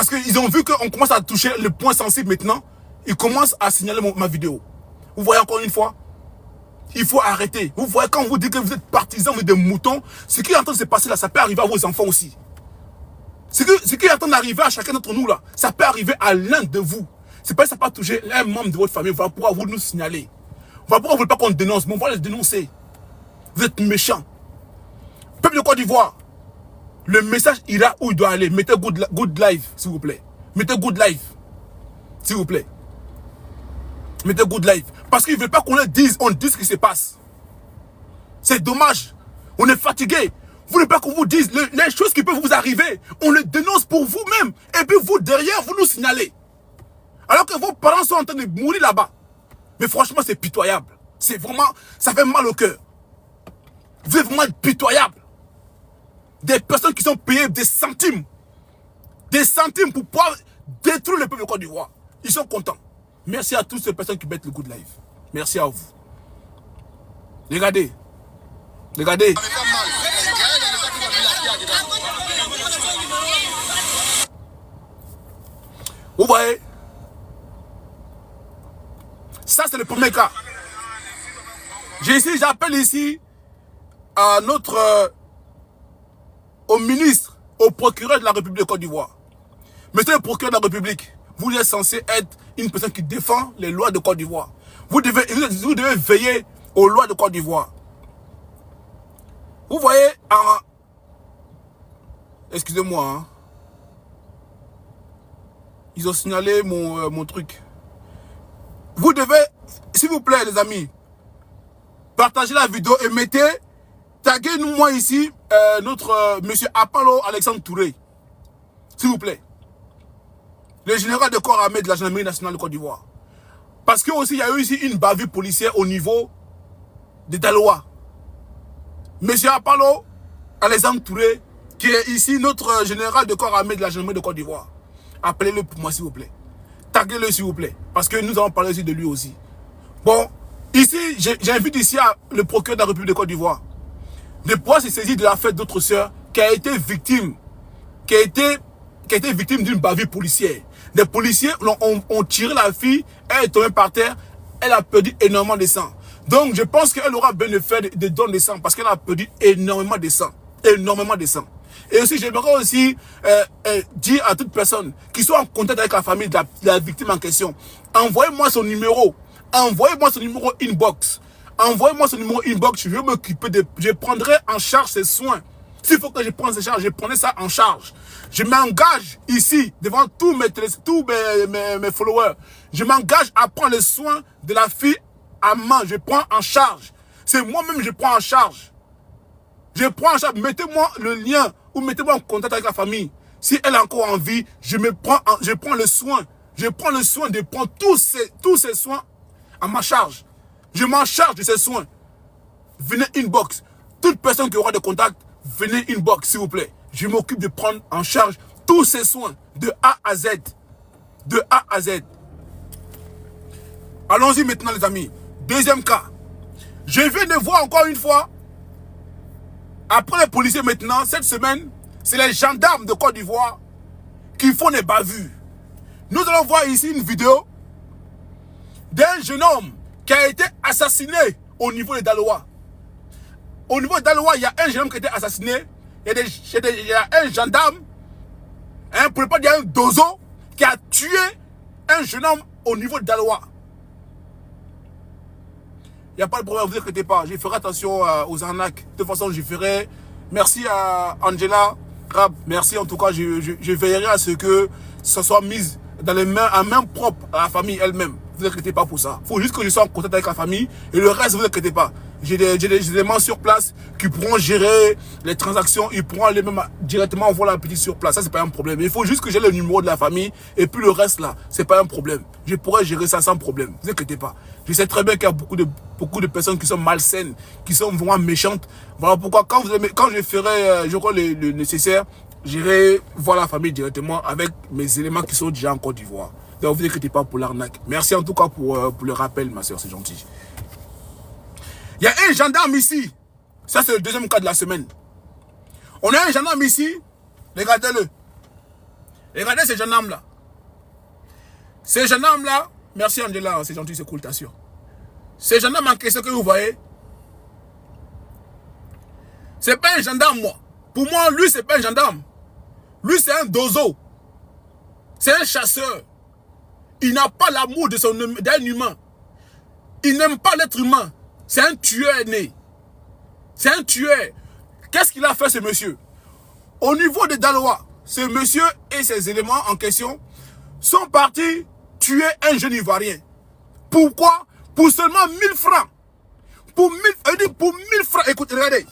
Parce qu'ils ont vu qu'on commence à toucher le point sensible maintenant. Ils commencent à signaler ma vidéo. Vous voyez encore une fois? Il faut arrêter. Vous voyez, quand vous dites que vous êtes partisans, vous êtes des moutons, ce qui est en train de se passer là, ça peut arriver à vos enfants aussi. Ce qui est en train d'arriver à chacun d'entre nous là, ça peut arriver à l'un de vous. C'est pas que ça peut toucher un membre de votre famille. Voilà pourquoi vous nous signalez. Voilà pourquoi vous ne voulez pas qu'on dénonce, mais on va les dénoncer. Vous êtes méchants. Peuple de Côte d'Ivoire, le message ira où il doit aller. Mettez good live, s'il vous plaît. Mettez good live, s'il vous plaît. Mettez good live. Parce qu'ils ne veulent pas qu'on le dise, on dise ce qui se passe. C'est dommage. On est fatigué. Vous ne voulez pas qu'on vous dise les choses qui peuvent vous arriver. On les dénonce pour vous-même. Et puis vous, derrière, vous nous signalez. Alors que vos parents sont en train de mourir là-bas. Mais franchement, c'est pitoyable. C'est vraiment, ça fait mal au cœur. Vous êtes vraiment pitoyable. Des personnes qui sont payées des centimes. Des centimes pour pouvoir détruire le peuple de Côte d'Ivoire. Ils sont contents. Merci à toutes ces personnes qui mettent le good live. Merci à vous. Regardez. Regardez. Vous voyez? Ça, c'est le premier cas. J'appelle ici à au ministre, au procureur de la République de Côte d'Ivoire. Monsieur le procureur de la République, vous êtes censé être une personne qui défend les lois de Côte d'Ivoire. Vous devez veiller aux lois de Côte d'Ivoire. Vous voyez, excusez-moi, hein. Ils ont signalé mon truc. Vous devez, s'il vous plaît les amis, partager la vidéo et taguez-nous moi ici, notre monsieur Apollo Alexandre Touré. S'il vous plaît. Le général de corps armé de la gendarmerie nationale de Côte d'Ivoire. Parce que aussi il y a eu ici une bavure policière au niveau de Daloa. Monsieur Apollo Alexandre Touré, qui est ici notre général de corps armé de la gendarmerie de Côte d'Ivoire. Appelez-le pour moi s'il vous plaît. Taguez-le s'il vous plaît. Parce que nous allons parler aussi de lui aussi. Bon, ici, j'invite ici le procureur de la République de Côte d'Ivoire de pouvoir se saisir de la fête d'autre sœur qui a été victime, d'une bavure policière. Des policiers ont tiré la fille, elle est tombée par terre, elle a perdu énormément de sang. Donc je pense qu'elle aura bien le fait de donner de sang parce qu'elle a perdu énormément de sang. Énormément de sang. Et aussi, j'aimerais aussi dire à toute personne qui soit en contact avec la famille de la victime en question, envoyez-moi son numéro. Envoyez-moi son numéro inbox. Envoyez-moi son numéro inbox. Je vais m'occuper je prendrai en charge ses soins. S'il faut que je prenne ses charges, je prendrai ça en charge. Je m'engage ici, devant tous mes followers. Je m'engage à prendre les soins de la fille à main. Je prends en charge. C'est moi-même je prends en charge. Je prends en charge. Mettez-moi le lien ou mettez-moi en contact avec la famille. Si elle est encore en vie, je prends le soin. Je prends le soin de prendre tous ces soins à ma charge. Je m'en charge de ces soins. Venez inbox. Toute personne qui aura des contacts, venez inbox s'il vous plaît. Je m'occupe de prendre en charge tous ces soins de A à Z. De A à Z. Allons-y maintenant les amis. Deuxième cas. Je viens de voir encore une fois. Après les policiers maintenant, cette semaine, c'est les gendarmes de Côte d'Ivoire qui font des bavures. Nous allons voir ici une vidéo d'un jeune homme qui a été assassiné au niveau de Daloa. Au niveau de Daloa, il y a un jeune homme qui a été assassiné. Il y a un gendarme, pour ne pas dire un dozo, qui a tué un jeune homme au niveau de Daloa. Il n'y a pas de problème, ne vous inquiétez pas. Je ferai attention aux arnaques. De toute façon, je ferai. Merci à Angela Rab. Merci en tout cas. Je veillerai à ce que ça soit mis dans les mains, à main propre à la famille elle-même. Ne vous inquiétez pas pour ça. Il faut juste que je sois en contact avec la famille. Et le reste, ne vous inquiétez pas. J'ai des éléments sur place qui pourront gérer les transactions. Ils pourront aller même directement voir la petite sur place. Ça, c'est pas un problème. Il faut juste que j'ai le numéro de la famille. Et puis le reste, là, c'est pas un problème. Je pourrais gérer ça sans problème. Ne vous inquiétez pas. Je sais très bien qu'il y a beaucoup de personnes qui sont malsaines, qui sont vraiment méchantes. Voilà pourquoi, quand je ferai, je crois, le nécessaire, j'irai voir la famille directement avec mes éléments qui sont déjà en Côte d'Ivoire. Donc, ne vous inquiétez pas pour l'arnaque. Merci en tout cas pour le rappel, ma soeur, c'est gentil. Il y a un gendarme ici. Ça, c'est le deuxième cas de la semaine. On a un gendarme ici. Regardez-le. Regardez ces gendarmes-là. Ces gendarmes-là, merci Angela, c'est gentil, c'est cool, t'assures. Ces gendarmes en question que vous voyez, c'est pas un gendarme, moi. Pour moi, lui, c'est pas un gendarme. Lui, c'est un dozo. C'est un chasseur. Il n'a pas l'amour d'un humain. Il n'aime pas l'être humain. C'est un tueur né. C'est un tueur. Qu'est-ce qu'il a fait, ce monsieur? Au niveau de Daloa, ce monsieur et ses éléments en question sont partis tuer un jeune Ivoirien. Pourquoi? Pour seulement 1000 francs. Pour 1000 francs. Écoutez, regardez.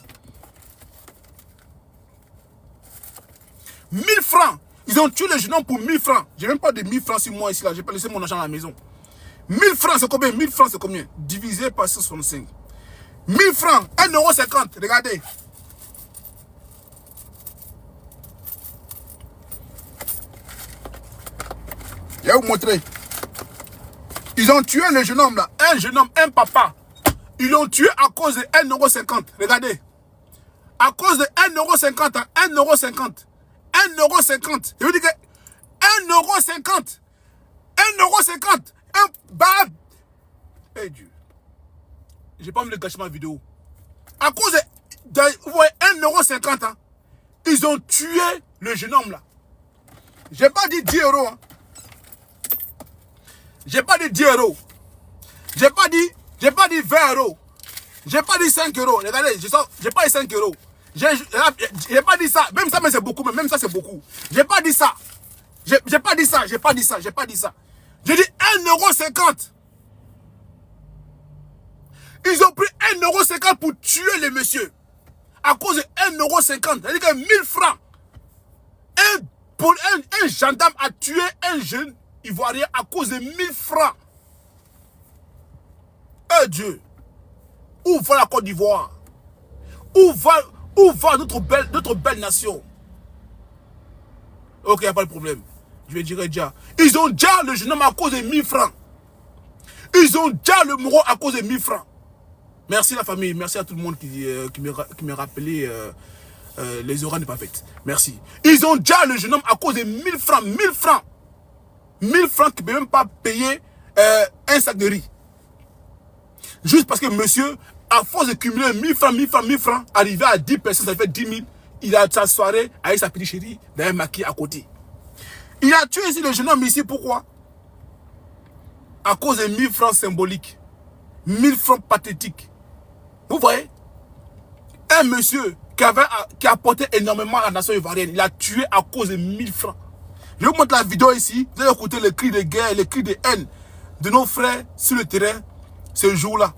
1000 francs. Ils ont tué le jeune homme pour 1000 francs. J'ai même pas de 1000 francs sur moi ici. J'ai pas laissé mon argent à la maison. 1000 francs, c'est combien? 1000 francs, c'est combien? Divisé par 165. 1000 francs, 1,50 €. Regardez. Je vais vous montrer. Ils ont tué le jeune homme là. Un jeune homme, un papa. Ils l'ont tué à cause de 1,50 €. Regardez. À cause de 1,50 €. 1,50 €. 1,50 €. Je veux dire que 1,50 €. 1,50 €. Un bad. Eh Dieu. J'ai pas envie de gâcher ma vidéo. À cause de 1,50 €. Hein, ils ont tué le jeune homme là. J'ai pas dit 10 €. Hein. J'ai pas dit 10 €. J'ai pas dit 20 €. J'ai pas dit 5 €. Regardez, j'ai pas dit 5 €. J'ai pas dit ça. Même ça, mais c'est beaucoup. Même ça, c'est beaucoup. J'ai pas dit ça. J'ai pas dit ça. J'ai pas dit ça. J'ai pas dit ça. J'ai dit 1,50 €. Ils ont pris 1,50 € pour tuer le monsieur. À cause de 1,50 €. C'est-à-dire que 1000 francs. Un gendarme a tué un jeune Ivoirien à cause de 1000 francs. Oh Dieu. Où va la Côte d'Ivoire? Où va notre belle nation? Ok, il n'y a pas de problème. Je vais dire déjà. Ils ont déjà le jeune homme à cause de 1000 francs. Ils ont déjà le Moreau à cause de 1000 francs. Merci la famille. Merci à tout le monde qui me rappelait les horaires n'est pas faites. Merci. Ils ont déjà le jeune homme à cause de 1000 francs. 1000 francs. 1000 francs qui ne peut même pas payer un sac de riz. Juste parce que monsieur, à force de cumuler 1000 francs, 1000 francs, 1000 francs, arrivé à 10 personnes, ça fait 10 000, il a sa soirée avec sa petite chérie dans un maquis à côté. Il a tué ici le jeune homme ici, pourquoi? À cause de 1000 francs symboliques. 1000 francs pathétiques. Vous voyez? Un monsieur qui a apporté énormément à la nation ivoirienne, il a tué à cause de 1000 francs. Je vous montre la vidéo ici. Vous allez écouter les cris de guerre, les cris de haine de nos frères sur le terrain ce jour-là.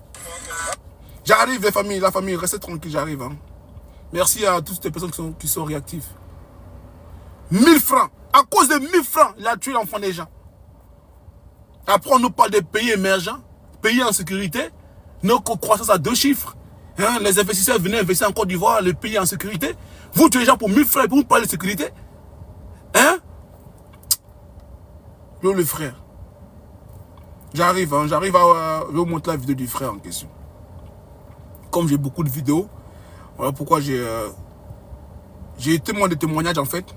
J'arrive, la famille, restez tranquille, j'arrive. Hein. Merci à toutes ces personnes qui sont réactives. 1000 francs. À cause de 1000 francs, il a tué l'enfant des gens. Après, on nous parle des pays émergents, pays en sécurité. Notre croissance à 2 chiffres. Hein, les investisseurs venaient investir en Côte d'Ivoire, le pays en sécurité. Vous tuez les gens pour 1000 francs et pour vous parler de sécurité. Hein? Yo, le frère. J'arrive, hein, je vais vous montrer la vidéo du frère en question. Comme j'ai beaucoup de vidéos, voilà pourquoi j'ai témoin de témoignages en fait. Vous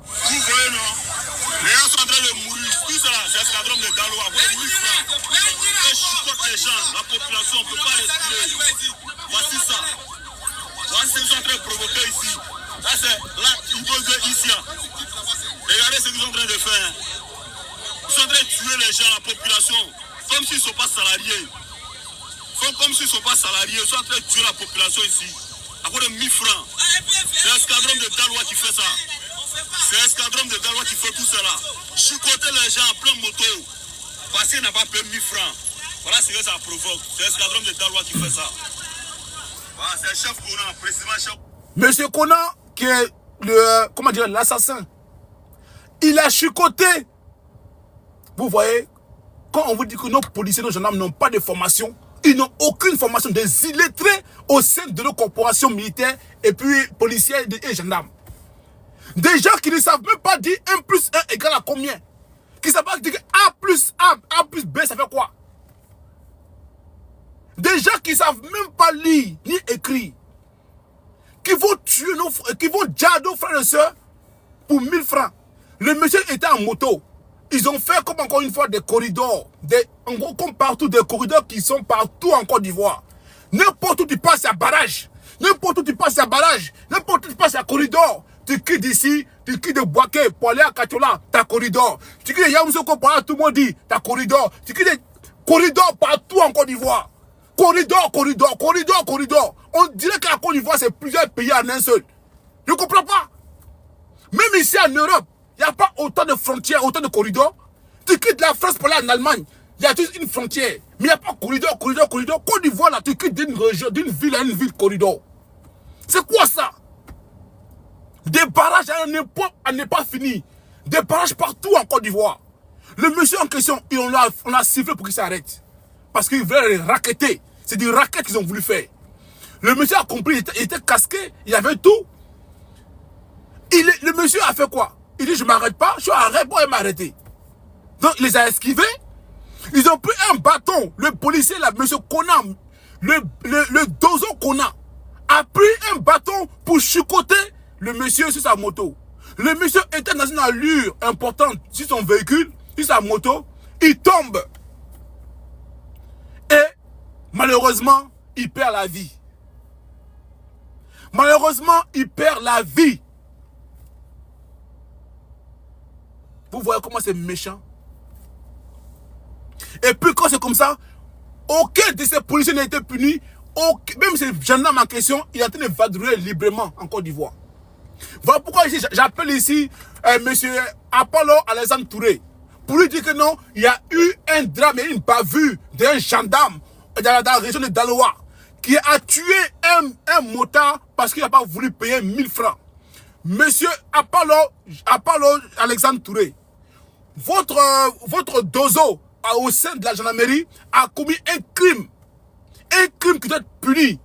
voyez, non? Les gens sont en train de mourir. Tout ça, c'est l'escadron de Daloa. Vous voyez, 1000 francs. Et chicotent les gens, la population ne peut pas respirer. Voici ça. Voici ce qu'ils sont en train de provoquer ici. Là, c'est là, ils veulent ici. Regardez ce qu'ils sont en train de faire. Ils sont en train de tuer les gens, la population, comme s'ils ne sont pas salariés. Comme s'ils ne sont pas salariés, ils sont en train de tuer la population ici. À cause de 1000 francs. C'est l'escadron de Daloa qui fait ça. C'est l'escadron de Daloa qui fait tout cela. Chicoter les gens en plein moto. Parce qu'il n'a pas payé 1000 francs. Voilà ce que ça provoque. C'est l'escadron de Daloa qui fait ça. Voilà, c'est le chef Conan, précisément chef. Monsieur Conan, qui est l'assassin, il a chicoté. Vous voyez, quand on vous dit que nos policiers, nos gendarmes n'ont pas de formation, ils n'ont aucune formation, des illettrés au sein de nos corporations militaires et puis policières et gendarmes. Des gens qui ne savent même pas dire 1 plus 1 égale à combien. Qui ne savent pas dire A plus A, A plus B, ça fait quoi? Des gens qui ne savent même pas lire ni écrire. Qui vont tuer qui vont dire nos frères et sœurs pour 1000 francs. Le monsieur était en moto. Ils ont fait comme encore une fois des corridors. En gros, comme partout, des corridors qui sont partout en Côte d'Ivoire. N'importe où tu passes, il y a barrage. N'importe où tu passes, il y a barrage. N'importe où tu passes, il y a corridor. Tu quittes d'ici, tu quittes de Boaké pour aller à Kachola, t'as corridor. Tu quittes de Yamoussoukro pour aller à tout le monde dit, t'as corridor. Tu quittes des corridors partout en Côte d'Ivoire. Corridor, corridor, corridor, corridor. On dirait que la Côte d'Ivoire, c'est plusieurs pays en un seul. Je ne comprends pas. Même ici en Europe, il n'y a pas autant de frontières, autant de corridors. Tu quittes la France pour aller en Allemagne. Il y a juste une frontière. Mais il n'y a pas corridor, corridor, corridor. Côte d'Ivoire, là, tu quittes d'une région, d'une ville à une ville, corridor. C'est quoi ça? Des barrages à ne pas fini. Des barrages partout en Côte d'Ivoire. Le monsieur en question, on l'a sifflé pour qu'il s'arrête. Parce qu'il voulait les racketter. C'est des raquettes qu'ils ont voulu faire. Le monsieur a compris, il était casqué, il avait tout. Le monsieur a fait quoi? Il dit, je ne m'arrête pas, je suis arrêté pour m'arrêter. Donc, il les a esquivés. Ils ont pris un bâton. Le policier, là, monsieur Conan, le dozo Conan, a pris un bâton pour chicoter le monsieur sur sa moto. Le monsieur était dans une allure importante sur son véhicule, sur sa moto. Il tombe. Et, malheureusement, il perd la vie. Malheureusement, il perd la vie. Vous voyez comment c'est méchant. Et puis quand c'est comme ça, aucun de ces policiers n'a été puni. Même ces gendarmes en question, il est en train de vadrouiller librement en Côte d'Ivoire. Voilà pourquoi j'appelle ici monsieur Apollo Alexandre Touré. Pour lui dire que non, il y a eu un drame et une bavure d'un gendarme dans la région de Daloa qui a tué un motard parce qu'il n'a pas voulu payer 1000 francs. Monsieur Apollo Alexandre Touré, votre dozo au sein de la gendarmerie a commis un crime. Un crime qui doit être puni.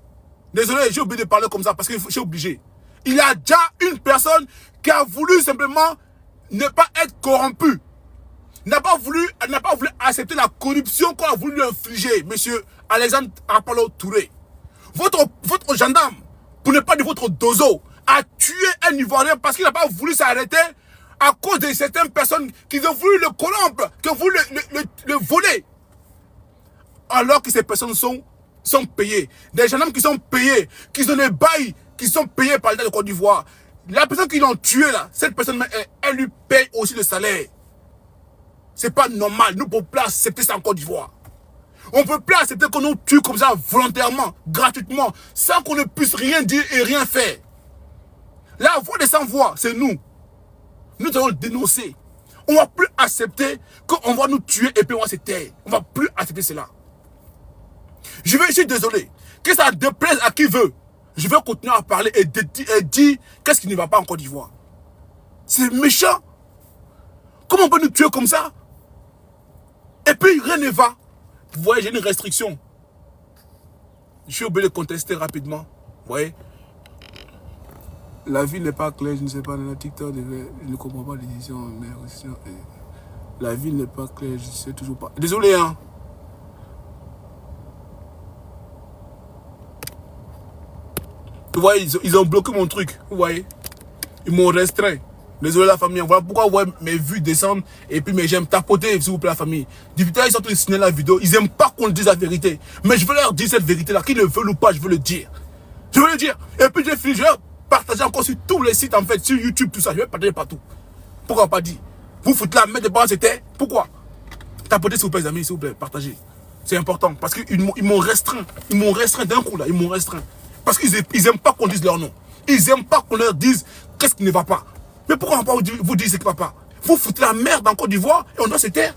Désolé, j'ai oublié de parler comme ça parce que je suis obligé. Il y a déjà une personne qui a voulu simplement ne pas être corrompue. N'a pas voulu accepter la corruption qu'on a voulu lui infliger, monsieur Alexandre Apollo Touré. Votre gendarme, pour ne pas dire votre dozo, a tué un Ivoirien parce qu'il n'a pas voulu s'arrêter à cause de certaines personnes qui ont voulu le corrompre, qui ont voulu le voler. Alors que ces personnes sont payées. Des gendarmes qui sont payés, qui ont des bails, qui sont payés par l'État de Côte d'Ivoire. La personne qui l'ont tué là, cette personne, elle lui paye aussi le salaire. C'est pas normal. Nous ne pouvons pas accepter ça en Côte d'Ivoire. On ne peut plus accepter qu'on nous tue comme ça volontairement, gratuitement, sans qu'on ne puisse rien dire et rien faire. La voix des sans-voix, c'est nous. Nous devons le dénoncer. On ne va plus accepter qu'on va nous tuer et puis on va se taire. On ne va plus accepter cela. Je suis désolé. Que ça déplaise à qui veut. Je vais continuer à parler et dire qu'est-ce qui ne va pas en Côte d'Ivoire. C'est méchant. Comment on peut nous tuer comme ça? Et puis rien ne va. Vous voyez, j'ai une restriction. Je suis obligé de contester rapidement. Vous voyez? La vie n'est pas claire, je ne sais pas, dans le TikTok, je ne comprends pas l'édition, mais la vie n'est pas claire, je ne sais toujours pas. Désolé, hein. Vous voyez, ils ont bloqué mon truc, vous voyez. Ils m'ont restreint. Désolé la famille, voilà pourquoi vous voyez mes vues descendre et puis mes j'aime tapoter, s'il vous plaît la famille. Depuis ils sont en train de signer la vidéo, ils n'aiment pas qu'on dise la vérité. Mais je veux leur dire cette vérité-là, qu'ils le veulent ou pas, je veux le dire. Je veux le dire. Et puis j'ai fini, je vais partager encore sur tous les sites en fait, sur YouTube, tout ça, je vais partager partout. Pourquoi pas dire? Vous foutez la main de base, c'était pourquoi? Tapotez s'il vous plaît les amis, s'il vous plaît, partagez. C'est important parce qu'ils m'ont restreint. Ils m'ont restreint d'un coup là, ils m'ont restreint. Parce qu'ils n'aiment pas qu'on dise leur nom. Ils n'aiment pas qu'on leur dise qu'est-ce qui ne va pas. Mais pourquoi on ne va pas vous dire ce qui ne va pas? Vous foutez la merde en Côte d'Ivoire et on doit se taire.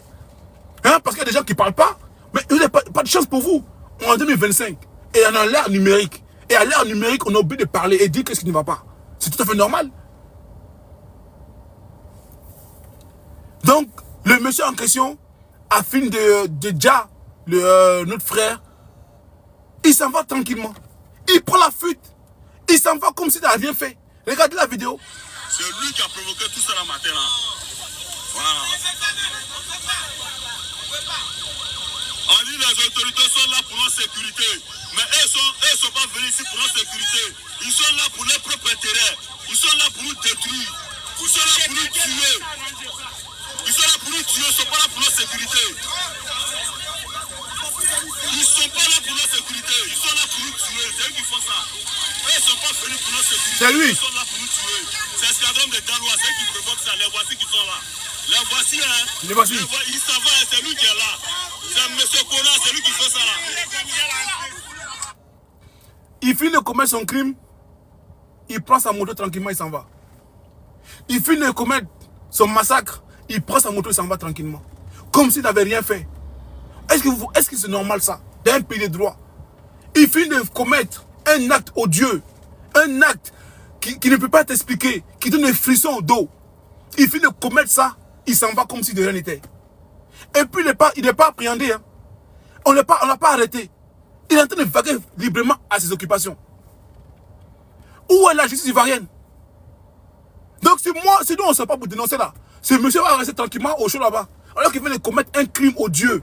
Hein? Parce qu'il y a des gens qui ne parlent pas. Mais il n'y a pas de chance pour vous. On est en 2025. Et on a l'ère numérique. Et à l'ère numérique, on a oublié de parler et dire qu'est-ce qui ne va pas. C'est tout à fait normal. Donc, le monsieur en question, à fin de Ja, notre frère, il s'en va tranquillement. Il prend la fuite. Il s'en va comme s'il n'a rien fait. Regardez la vidéo. C'est lui qui a provoqué tout ça la matin là. Voilà. On dit les autorités sont là pour notre sécurité. Mais elles sont pas venus ici pour notre sécurité. Ils sont là pour leur propre intérêt. Ils sont là pour nous détruire. Ils sont là pour nous tuer. Ils sont là pour nous tuer, ils ne sont pas là pour notre sécurité. Ils ne sont pas là pour notre sécurité. Ils sont là pour nous tuer. C'est eux qui font ça. Eux, ils ne sont pas venus pour notre sécurité. C'est lui. Ils sont là pour nous tuer. C'est l'escadron des Danois, c'est eux qui provoquent ça. Les voici qui sont là. Les voici, hein. Les voici. Ils savent, c'est lui qui est là. C'est M. Kona, c'est lui qui fait ça là. Il finit de commettre son crime. Il prend sa moto tranquillement, il s'en va. Il finit de commettre son massacre. Il prend sa moto et s'en va tranquillement. Comme s'il n'avait rien fait. Est-ce que c'est normal ça? Dans un pays de droit. Il finit de commettre un acte odieux. Un acte qui ne peut pas t'expliquer. Qui donne des frissons au dos. Il finit de commettre ça. Il s'en va comme si de rien n'était. Et puis il n'est pas appréhendé. Hein. On l'a pas arrêté. Il est en train de vaguer librement à ses occupations. Où est la justice ivoirienne? Donc si nous on ne sait pas pour dénoncer là, ce monsieur va rester tranquillement au chaud là-bas, alors qu'il vient de commettre un crime odieux.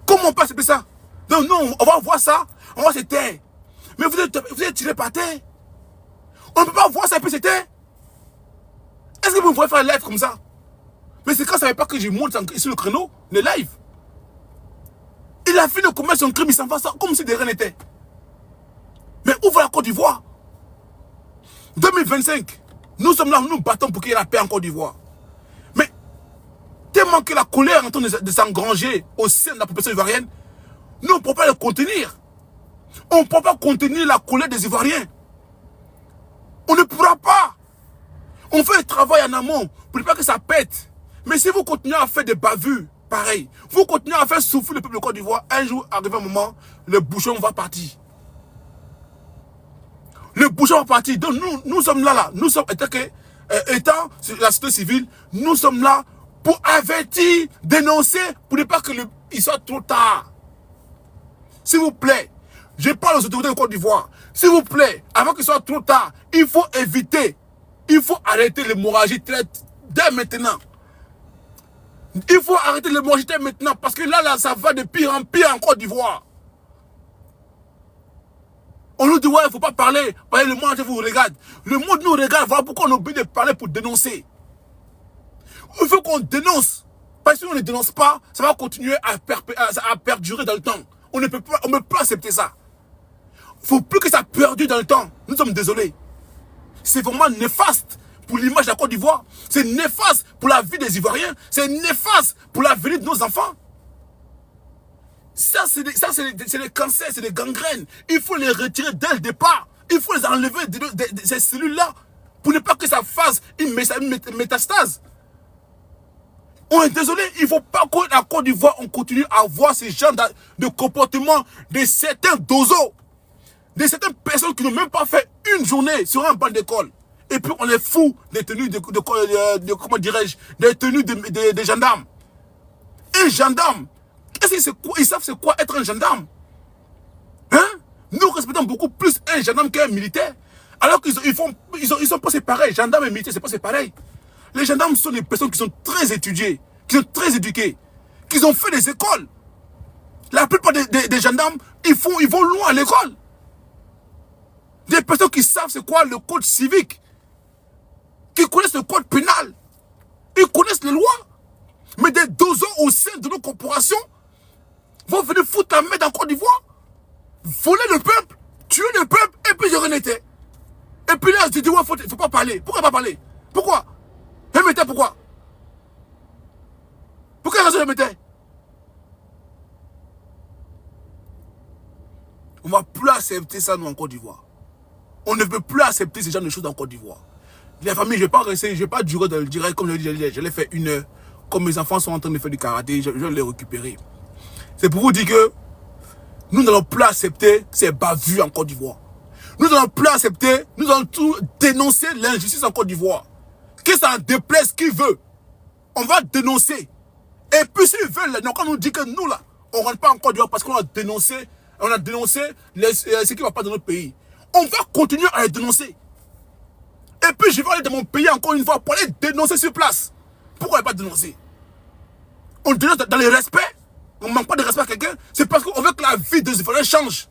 Comment on peut accepter ça? Donc nous, on va voir ça, on va se taire. Mais vous êtes tiré par terre. On ne peut pas voir ça et puis se taire. Est-ce que vous pouvez faire un live comme ça? Mais c'est quand ça ne savait pas que je monte sur le créneau, le live. Il a fini de commettre son crime, il s'en va comme si de rien n'était. Mais où va la Côte d'Ivoire? 2025, nous sommes là, nous nous battons pour qu'il y ait la paix en Côte d'Ivoire. Mais tellement que la colère est en train de s'engranger au sein de la population ivoirienne, nous on ne peut pas le contenir. On ne peut pas contenir la colère des Ivoiriens. On ne pourra pas. On fait un travail en amont pour ne pas que ça pète. Mais si vous continuez à faire des bavures, pareil, vous continuez à faire souffrir le peuple de Côte d'Ivoire, un jour, arrive un moment, le bouchon va partir. Le bouchon va partir. Donc nous sommes là. Nous sommes, étant la société civile, nous sommes là pour avertir, dénoncer, pour ne pas qu'il soit trop tard. S'il vous plaît, je parle aux autorités de Côte d'Ivoire. S'il vous plaît, avant qu'il soit trop tard, il faut éviter, il faut arrêter l'hémorragie dès maintenant. Il faut arrêter l'hémorragie dès maintenant, parce que là, ça va de pire en pire en Côte d'Ivoire. On nous dit, ouais, il ne faut pas parler. Le monde vous regarde. Le monde nous regarde. Voilà pourquoi on a oublié de parler pour dénoncer. Il faut qu'on dénonce. Parce que si on ne dénonce pas, ça va continuer à perdurer dans le temps. On ne peut pas accepter ça. Il ne faut plus que ça perdure dans le temps. Nous sommes désolés. C'est vraiment néfaste pour l'image de la Côte d'Ivoire. C'est néfaste pour la vie des Ivoiriens. C'est néfaste pour l'avenir de nos enfants. Ça, c'est des cancers, c'est des gangrènes. Il faut les retirer dès le départ. Il faut les enlever de ces cellules-là pour ne pas que ça fasse une métastase. On est désolé, il ne faut pas qu'à Côte d'Ivoire, on continue à voir ce genre de comportement de certains dozos, de certaines personnes qui n'ont même pas fait une journée sur un banc d'école. Et puis on les fout des tenues comment dirais-je, des tenues de gendarmes. Un gendarme. Est-ce qu'ils savent c'est quoi être un gendarme? Hein? Nous respectons beaucoup plus un gendarme qu'un militaire. Alors qu'ils sont pas séparés. Gendarmes et militaires, c'est pas séparé. Les gendarmes sont des personnes qui sont très étudiées, qui sont très éduquées, qui ont fait des écoles. La plupart des gendarmes, ils vont loin à l'école. Des personnes qui savent c'est quoi le code civique, qui connaissent le code pénal. Ils connaissent les lois. Mais des dozons au sein de nos corporations vont venir foutre la main dans Côte d'Ivoire, voler le peuple, tuer le peuple, et puis je renais. Et puis là, je dis, ouais, il ne faut pas parler. Pourquoi pas parler? Pourquoi? Pourquoi? Pour quelle raison je mettais? On ne va plus accepter ça, nous, en Côte d'Ivoire. On ne peut plus accepter ce genre de choses en Côte d'Ivoire. Les familles, je ne vais pas durer dans le direct, comme je l'ai fait 1 heure. Comme mes enfants sont en train de faire du karaté, je vais les récupérer. C'est pour vous dire que nous n'allons plus accepter ces bavures en Côte d'Ivoire. Nous n'allons plus accepter, nous allons tout dénoncer l'injustice en Côte d'Ivoire. Que ça en déplaise qui veut. On va dénoncer. Et puis s'ils veulent, donc on nous dit que nous là, on ne rentre pas en Côte d'Ivoire parce qu'on a dénoncé ce qui ne va pas dans notre pays. On va continuer à les dénoncer. Et puis je vais aller dans mon pays encore une fois pour aller dénoncer sur place. Pourquoi ne pas dénoncer? On dénonce dans le respect. On ne manque pas de respect à quelqu'un. C'est parce qu'on veut que la vie des Ivoiriens change.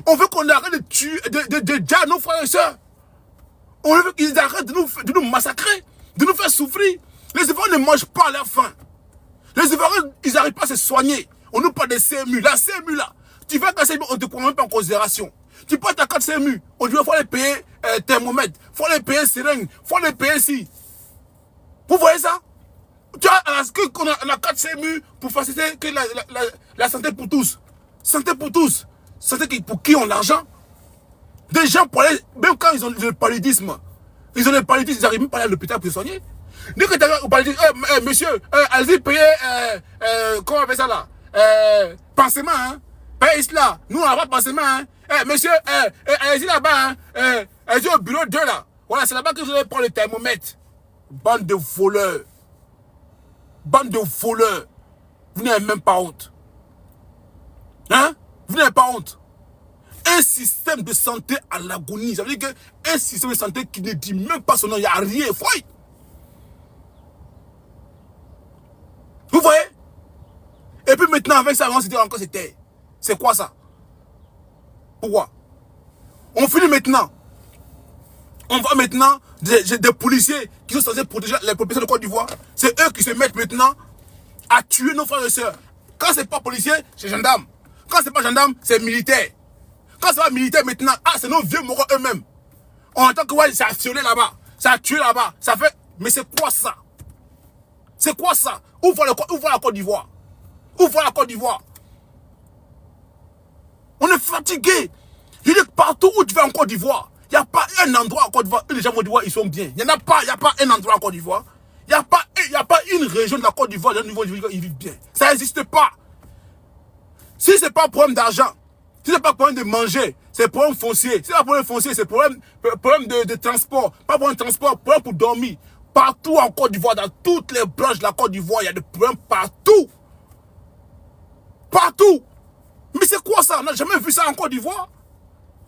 On veut qu'on arrête de tuer, de dire à nos frères et sœurs. Ils arrêtent de nous massacrer, de nous faire souffrir. Les Ivoiriens ne mangent pas à leur faim. Les Ivoiriens, ils n'arrivent pas à se soigner. On nous parle de CMU. La CMU là, tu vas à la CMU, on ne te prend même pas en considération. Tu peux ta carte CMU, on dit qu'il faut les payer thermomètre, il faut les payer seringue, il faut les payer ici. Vous voyez ça? Tu as la carte CMU pour faciliter que la santé pour tous. Santé pour tous. Santé pour qui ont l'argent? Des gens, même quand ils ont le paludisme, ils n'arrivent même pas à aller à l'hôpital pour se soigner. Dès que tu as au paludisme, monsieur, allez-y payer, comment on appelle ça là? Pansement, hein? Payez cela. Nous, on n'a pas pansement, hein? Monsieur, allez-y là-bas, hein? Allez-y au bureau 2 là. Voilà, c'est là-bas que vous allez prendre le thermomètre. Bande de voleurs. Bande de voleurs. Vous n'avez même pas honte. Hein? Vous n'avez pas honte. Un système de santé à l'agonie. Ça veut dire qu'un système de santé qui ne dit même pas son nom, il n'y a rien. Foy. Vous voyez? Et puis maintenant, avec ça, on se dit encore c'était. C'est quoi ça? Pourquoi? On finit maintenant. On va maintenant, des policiers qui sont censés protéger les populations de Côte d'Ivoire, c'est eux qui se mettent maintenant à tuer nos frères et sœurs. Quand c'est pas policier, c'est gendarme. Quand c'est pas gendarme, c'est militaire. Quand c'est pas militaire maintenant, c'est nos vieux moraux eux-mêmes. On entend que ouais, ça a violé là-bas, ça a tué là-bas, ça fait... Mais c'est quoi ça? C'est quoi ça? Où va la Côte d'Ivoire? Où va la Côte d'Ivoire? On est fatigué. Je dis que partout où tu vas en Côte d'Ivoire, il n'y a pas un endroit en Côte d'Ivoire où les gens vont dire ils sont bien. Il n'y a pas un endroit en Côte d'Ivoire. Il n'y a pas une région de la Côte d'Ivoire où ils vivent bien. Ça n'existe pas. Si ce n'est pas un problème d'argent, si ce n'est pas un problème de manger, c'est un problème foncier. Si c'est un problème foncier, c'est un problème de transport. Pas problème de transport, problème pour dormir. Partout en Côte d'Ivoire, dans toutes les branches de la Côte d'Ivoire, il y a des problèmes partout. Partout. Mais c'est quoi ça? On n'a jamais vu ça en Côte d'Ivoire.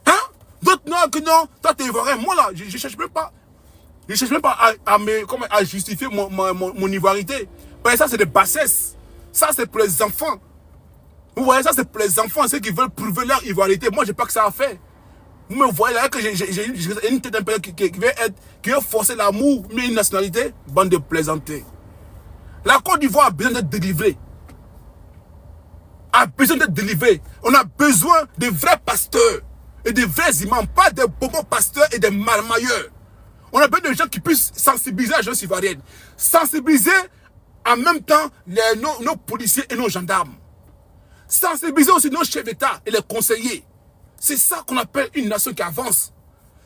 Hein? D'autres non, que non. Toi, t'es ivoirien. Moi, là, je ne cherche même pas. Je ne cherche même pas à justifier mon ivoirité. Mais ça, c'est des bassesses. Ça, c'est pour les enfants. Vous voyez, ça, c'est pour les enfants, ceux qui veulent prouver leur ivoirité. Moi, je n'ai pas que ça à faire. Vous me voyez là que j'ai une tête d'un pays qui veut forcer l'amour, mais une nationalité, bande de plaisanter. La Côte d'Ivoire a besoin d'être délivrée. A besoin d'être délivrée. On a besoin de vrais pasteurs et de vrais imams, pas des bobos pasteurs et des marmailleurs. On a besoin de gens qui puissent sensibiliser la jeunesse ivoirienne. Sensibiliser en même temps nos policiers et nos gendarmes. Sensibiliser aussi nos chefs d'État et les conseillers. C'est ça qu'on appelle une nation qui avance.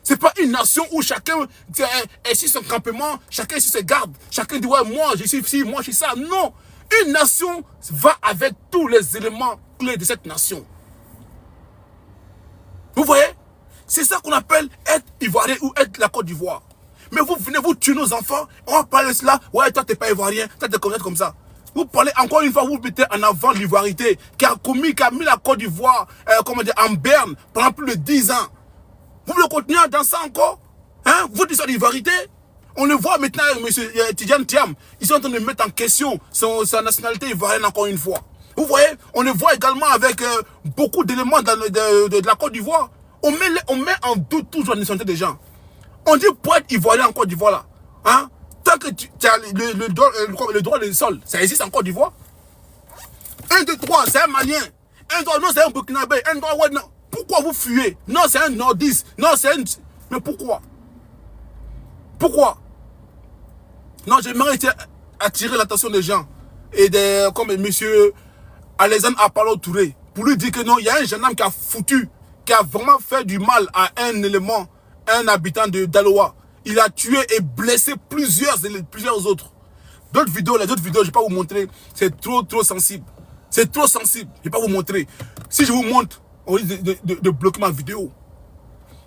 C'est pas une nation où chacun est sur son campement, chacun est sur ses gardes, chacun dit ouais moi je suis ici, moi je suis ça. Non, une nation va avec tous les éléments clés de cette nation. Vous voyez? C'est ça qu'on appelle être ivoirien ou être la Côte d'Ivoire. Mais vous venez, vous tuez nos enfants, on va parler de cela, ouais toi t'es pas ivoirien, toi t'es comme ça. Vous parlez encore une fois, vous mettez en avant l'ivoirité qui a mis la Côte d'Ivoire en berne pendant plus de 10 ans. Vous voulez continuer dans ça encore? Hein? Vous dites ça l'ivoirité? On le voit maintenant avec M. Tidjane Thiam. Ils sont en train de mettre en question sa nationalité ivoirienne encore une fois. Vous voyez? On le voit également avec beaucoup d'éléments de la Côte d'Ivoire. On met en doute toujours la nationalité des gens. On dit pour être ivoirien en Côte d'Ivoire là. Hein? Tant que tu as le droit du sol, ça existe en Côte d'Ivoire. 1, 2, 3, c'est un Malien. 1, 2, non, c'est un Burkinabé. 1, 2, ouais, non. Pourquoi vous fuyez? Non, c'est un nordiste. Non, c'est un... Mais pourquoi? Pourquoi? Non, j'aimerais attirer l'attention des gens. Et comme M. Alexandre Apalo Touré. Pour lui dire que non, il y a un jeune homme qui a vraiment fait du mal à un élément, un habitant de Daloa. Il a tué et blessé plusieurs autres. D'autres vidéos, les autres vidéos, je ne vais pas vous montrer. C'est trop sensible. C'est trop sensible. Je ne vais pas vous montrer. Si je vous montre, on risque de bloquer ma vidéo.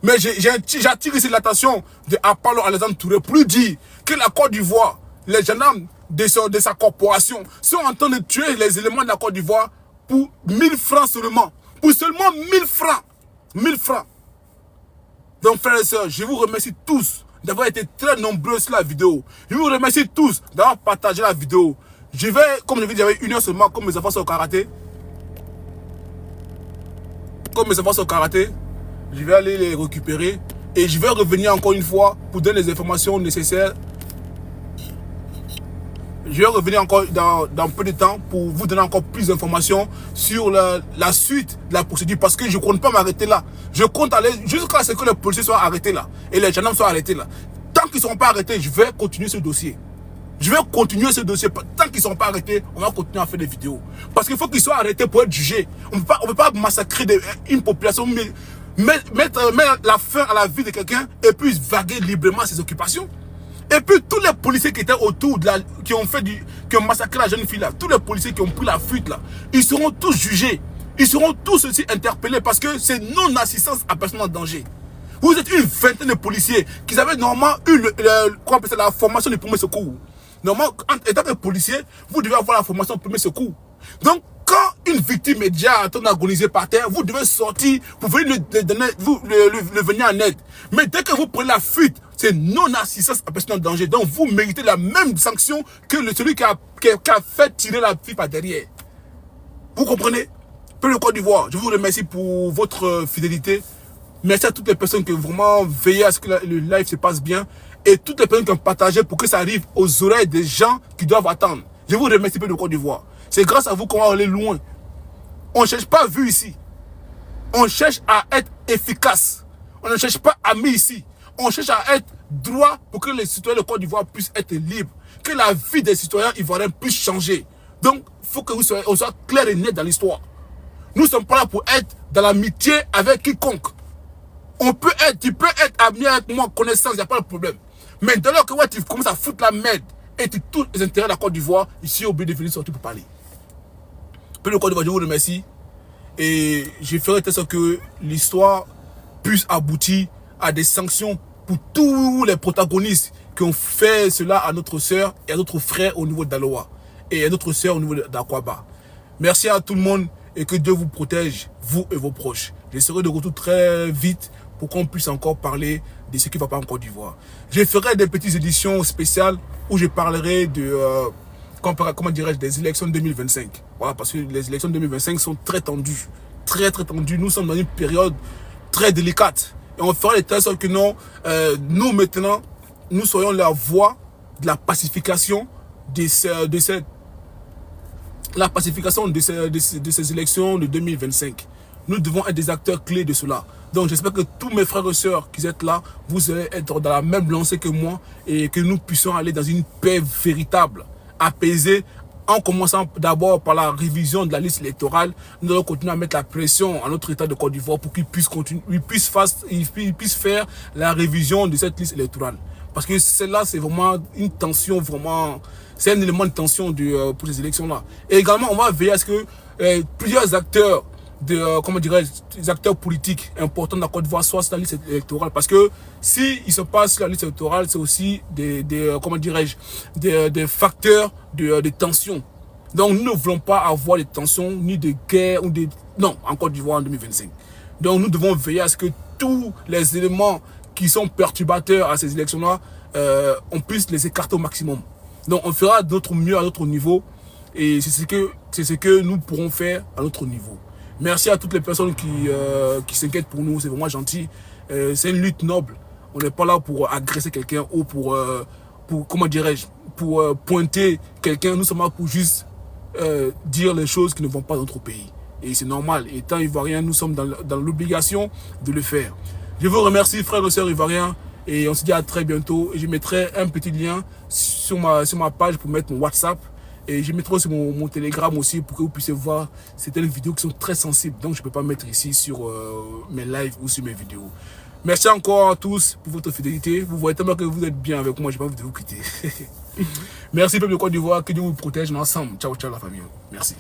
Mais j'attire ici l'attention de Apalo Alexandre Touré pour lui dire que la Côte d'Ivoire, les gendarmes de sa corporation sont en train de tuer les éléments de la Côte d'Ivoire pour 1000 francs seulement. Pour seulement 1000 francs. 1000 francs. Donc frères et sœurs, je vous remercie tous d'avoir été très nombreux sur la vidéo. Je vous remercie tous d'avoir partagé la vidéo. Je vais, comme je vous dis, j'avais 1 heure seulement, comme mes enfants sont au karaté. Comme mes enfants sont au karaté, je vais aller les récupérer Et je vais revenir encore une fois pour donner les informations nécessaires. Je vais revenir encore dans peu de temps pour vous donner encore plus d'informations sur la suite de la procédure. Parce que je ne compte pas m'arrêter là. Je compte aller jusqu'à ce que les policiers soient arrêtés là. Et les gendarmes soient arrêtés là. Tant qu'ils ne seront pas arrêtés, je vais continuer ce dossier. Je vais continuer ce dossier. Tant qu'ils ne sont pas arrêtés, on va continuer à faire des vidéos. Parce qu'il faut qu'ils soient arrêtés pour être jugés. On ne peut pas massacrer une population, mettre la fin à la vie de quelqu'un et puis vaguer librement ses occupations. Et puis tous les policiers qui étaient autour, qui ont massacré la jeune fille là, tous les policiers qui ont pris la fuite là, ils seront tous jugés. Ils seront tous aussi interpellés parce que c'est non-assistance à personne en danger. Vous êtes une vingtaine de policiers qui avaient normalement eu la formation du premier secours. Normalement, en étant que policier, vous devez avoir la formation du premier secours. Donc, quand une victime est déjà en train d'agoniser par terre, vous devez sortir pour venir le venir en aide. Mais dès que vous prenez la fuite, c'est non-assistance à personne en danger. Donc, vous méritez la même sanction que celui qui a fait tirer la fille par derrière. Vous comprenez? Peuple de Côte d'Ivoire, je vous remercie pour votre fidélité. Merci à toutes les personnes qui ont vraiment veillé à ce que le live se passe bien. Et toutes les personnes qui ont partagé pour que ça arrive aux oreilles des gens qui doivent attendre. Je vous remercie, Peuple de Côte d'Ivoire. C'est grâce à vous qu'on va aller loin. On ne cherche pas à vue ici. On cherche à être efficace. On ne cherche pas amis ici. On cherche à être droit pour que les citoyens de Côte d'Ivoire puissent être libres. Que la vie des citoyens ivoiriens puisse changer. Donc, il faut que on soit clair et net dans l'histoire. Nous ne sommes pas là pour être dans l'amitié avec quiconque. Tu peux être ami avec moi, connaissance, il n'y a pas de problème. Mais dès lors que tu commences à foutre la merde et tu touches les intérêts de la Côte d'Ivoire, ici, au but de venir sortir pour parler. Peu de Côte d'Ivoire, je vous remercie. Et je ferai de sorte que l'histoire puisse aboutir à des sanctions pour tous les protagonistes qui ont fait cela à notre soeur et à notre frère au niveau d'Aloa et à notre soeur au niveau d'Akwaba. Merci à tout le monde et que Dieu vous protège, vous et vos proches. Je serai de retour très vite pour qu'on puisse encore parler de ce qui ne va pas en Côte d'Ivoire. Je ferai des petites éditions spéciales où je parlerai de, comment dirais-je, des élections 2025. Voilà, parce que les élections 2025 sont très tendues. Très, très tendues. Nous sommes dans une période très délicate. Et on fera de telle sorte que non, nous maintenant, nous soyons la voix de la pacification de ces élections de 2025. Nous devons être des acteurs clés de cela. Donc j'espère que tous mes frères et sœurs qui êtes là, vous allez être dans la même lancée que moi et que nous puissions aller dans une paix véritable, apaisée, en commençant d'abord par la révision de la liste électorale. Nous allons continuer à mettre la pression à notre État de Côte d'Ivoire pour qu'il puisse faire la révision de cette liste électorale. Parce que celle-là, c'est vraiment une tension, c'est un élément de tension pour ces élections-là. Et également, on va veiller à ce que plusieurs acteurs, les acteurs politiques importants de la Côte d'Ivoire soient sur la liste électorale. Parce que si ils se passent sur la liste électorale, c'est aussi des facteurs de tension. Donc nous ne voulons pas avoir de tensions ni de guerre en Côte d'Ivoire en 2025. Donc nous devons veiller à ce que tous les éléments qui sont perturbateurs à ces élections-là, on puisse les écarter au maximum. Donc on fera de notre mieux à notre niveau et c'est ce que nous pourrons faire à notre niveau. Merci à toutes les personnes qui s'inquiètent pour nous, c'est vraiment gentil. C'est une lutte noble. On n'est pas là pour agresser quelqu'un ou pour pointer quelqu'un. Nous sommes là pour juste dire les choses qui ne vont pas dans notre pays. Et c'est normal. Étant ivoirien, nous sommes dans l'obligation de le faire. Je vous remercie, frères et sœurs ivoiriens. Et on se dit à très bientôt. Et je mettrai un petit lien sur ma page pour mettre mon WhatsApp. Et je mettrai aussi mon Telegram aussi pour que vous puissiez voir certaines vidéos qui sont très sensibles. Donc je ne peux pas mettre ici sur mes lives ou sur mes vidéos. Merci encore à tous pour votre fidélité. Vous voyez tellement que vous êtes bien avec moi. Je n'ai pas envie de vous quitter. Merci peuple de Côte d'Ivoire. Que Dieu vous protège ensemble. Ciao, ciao la famille. Merci.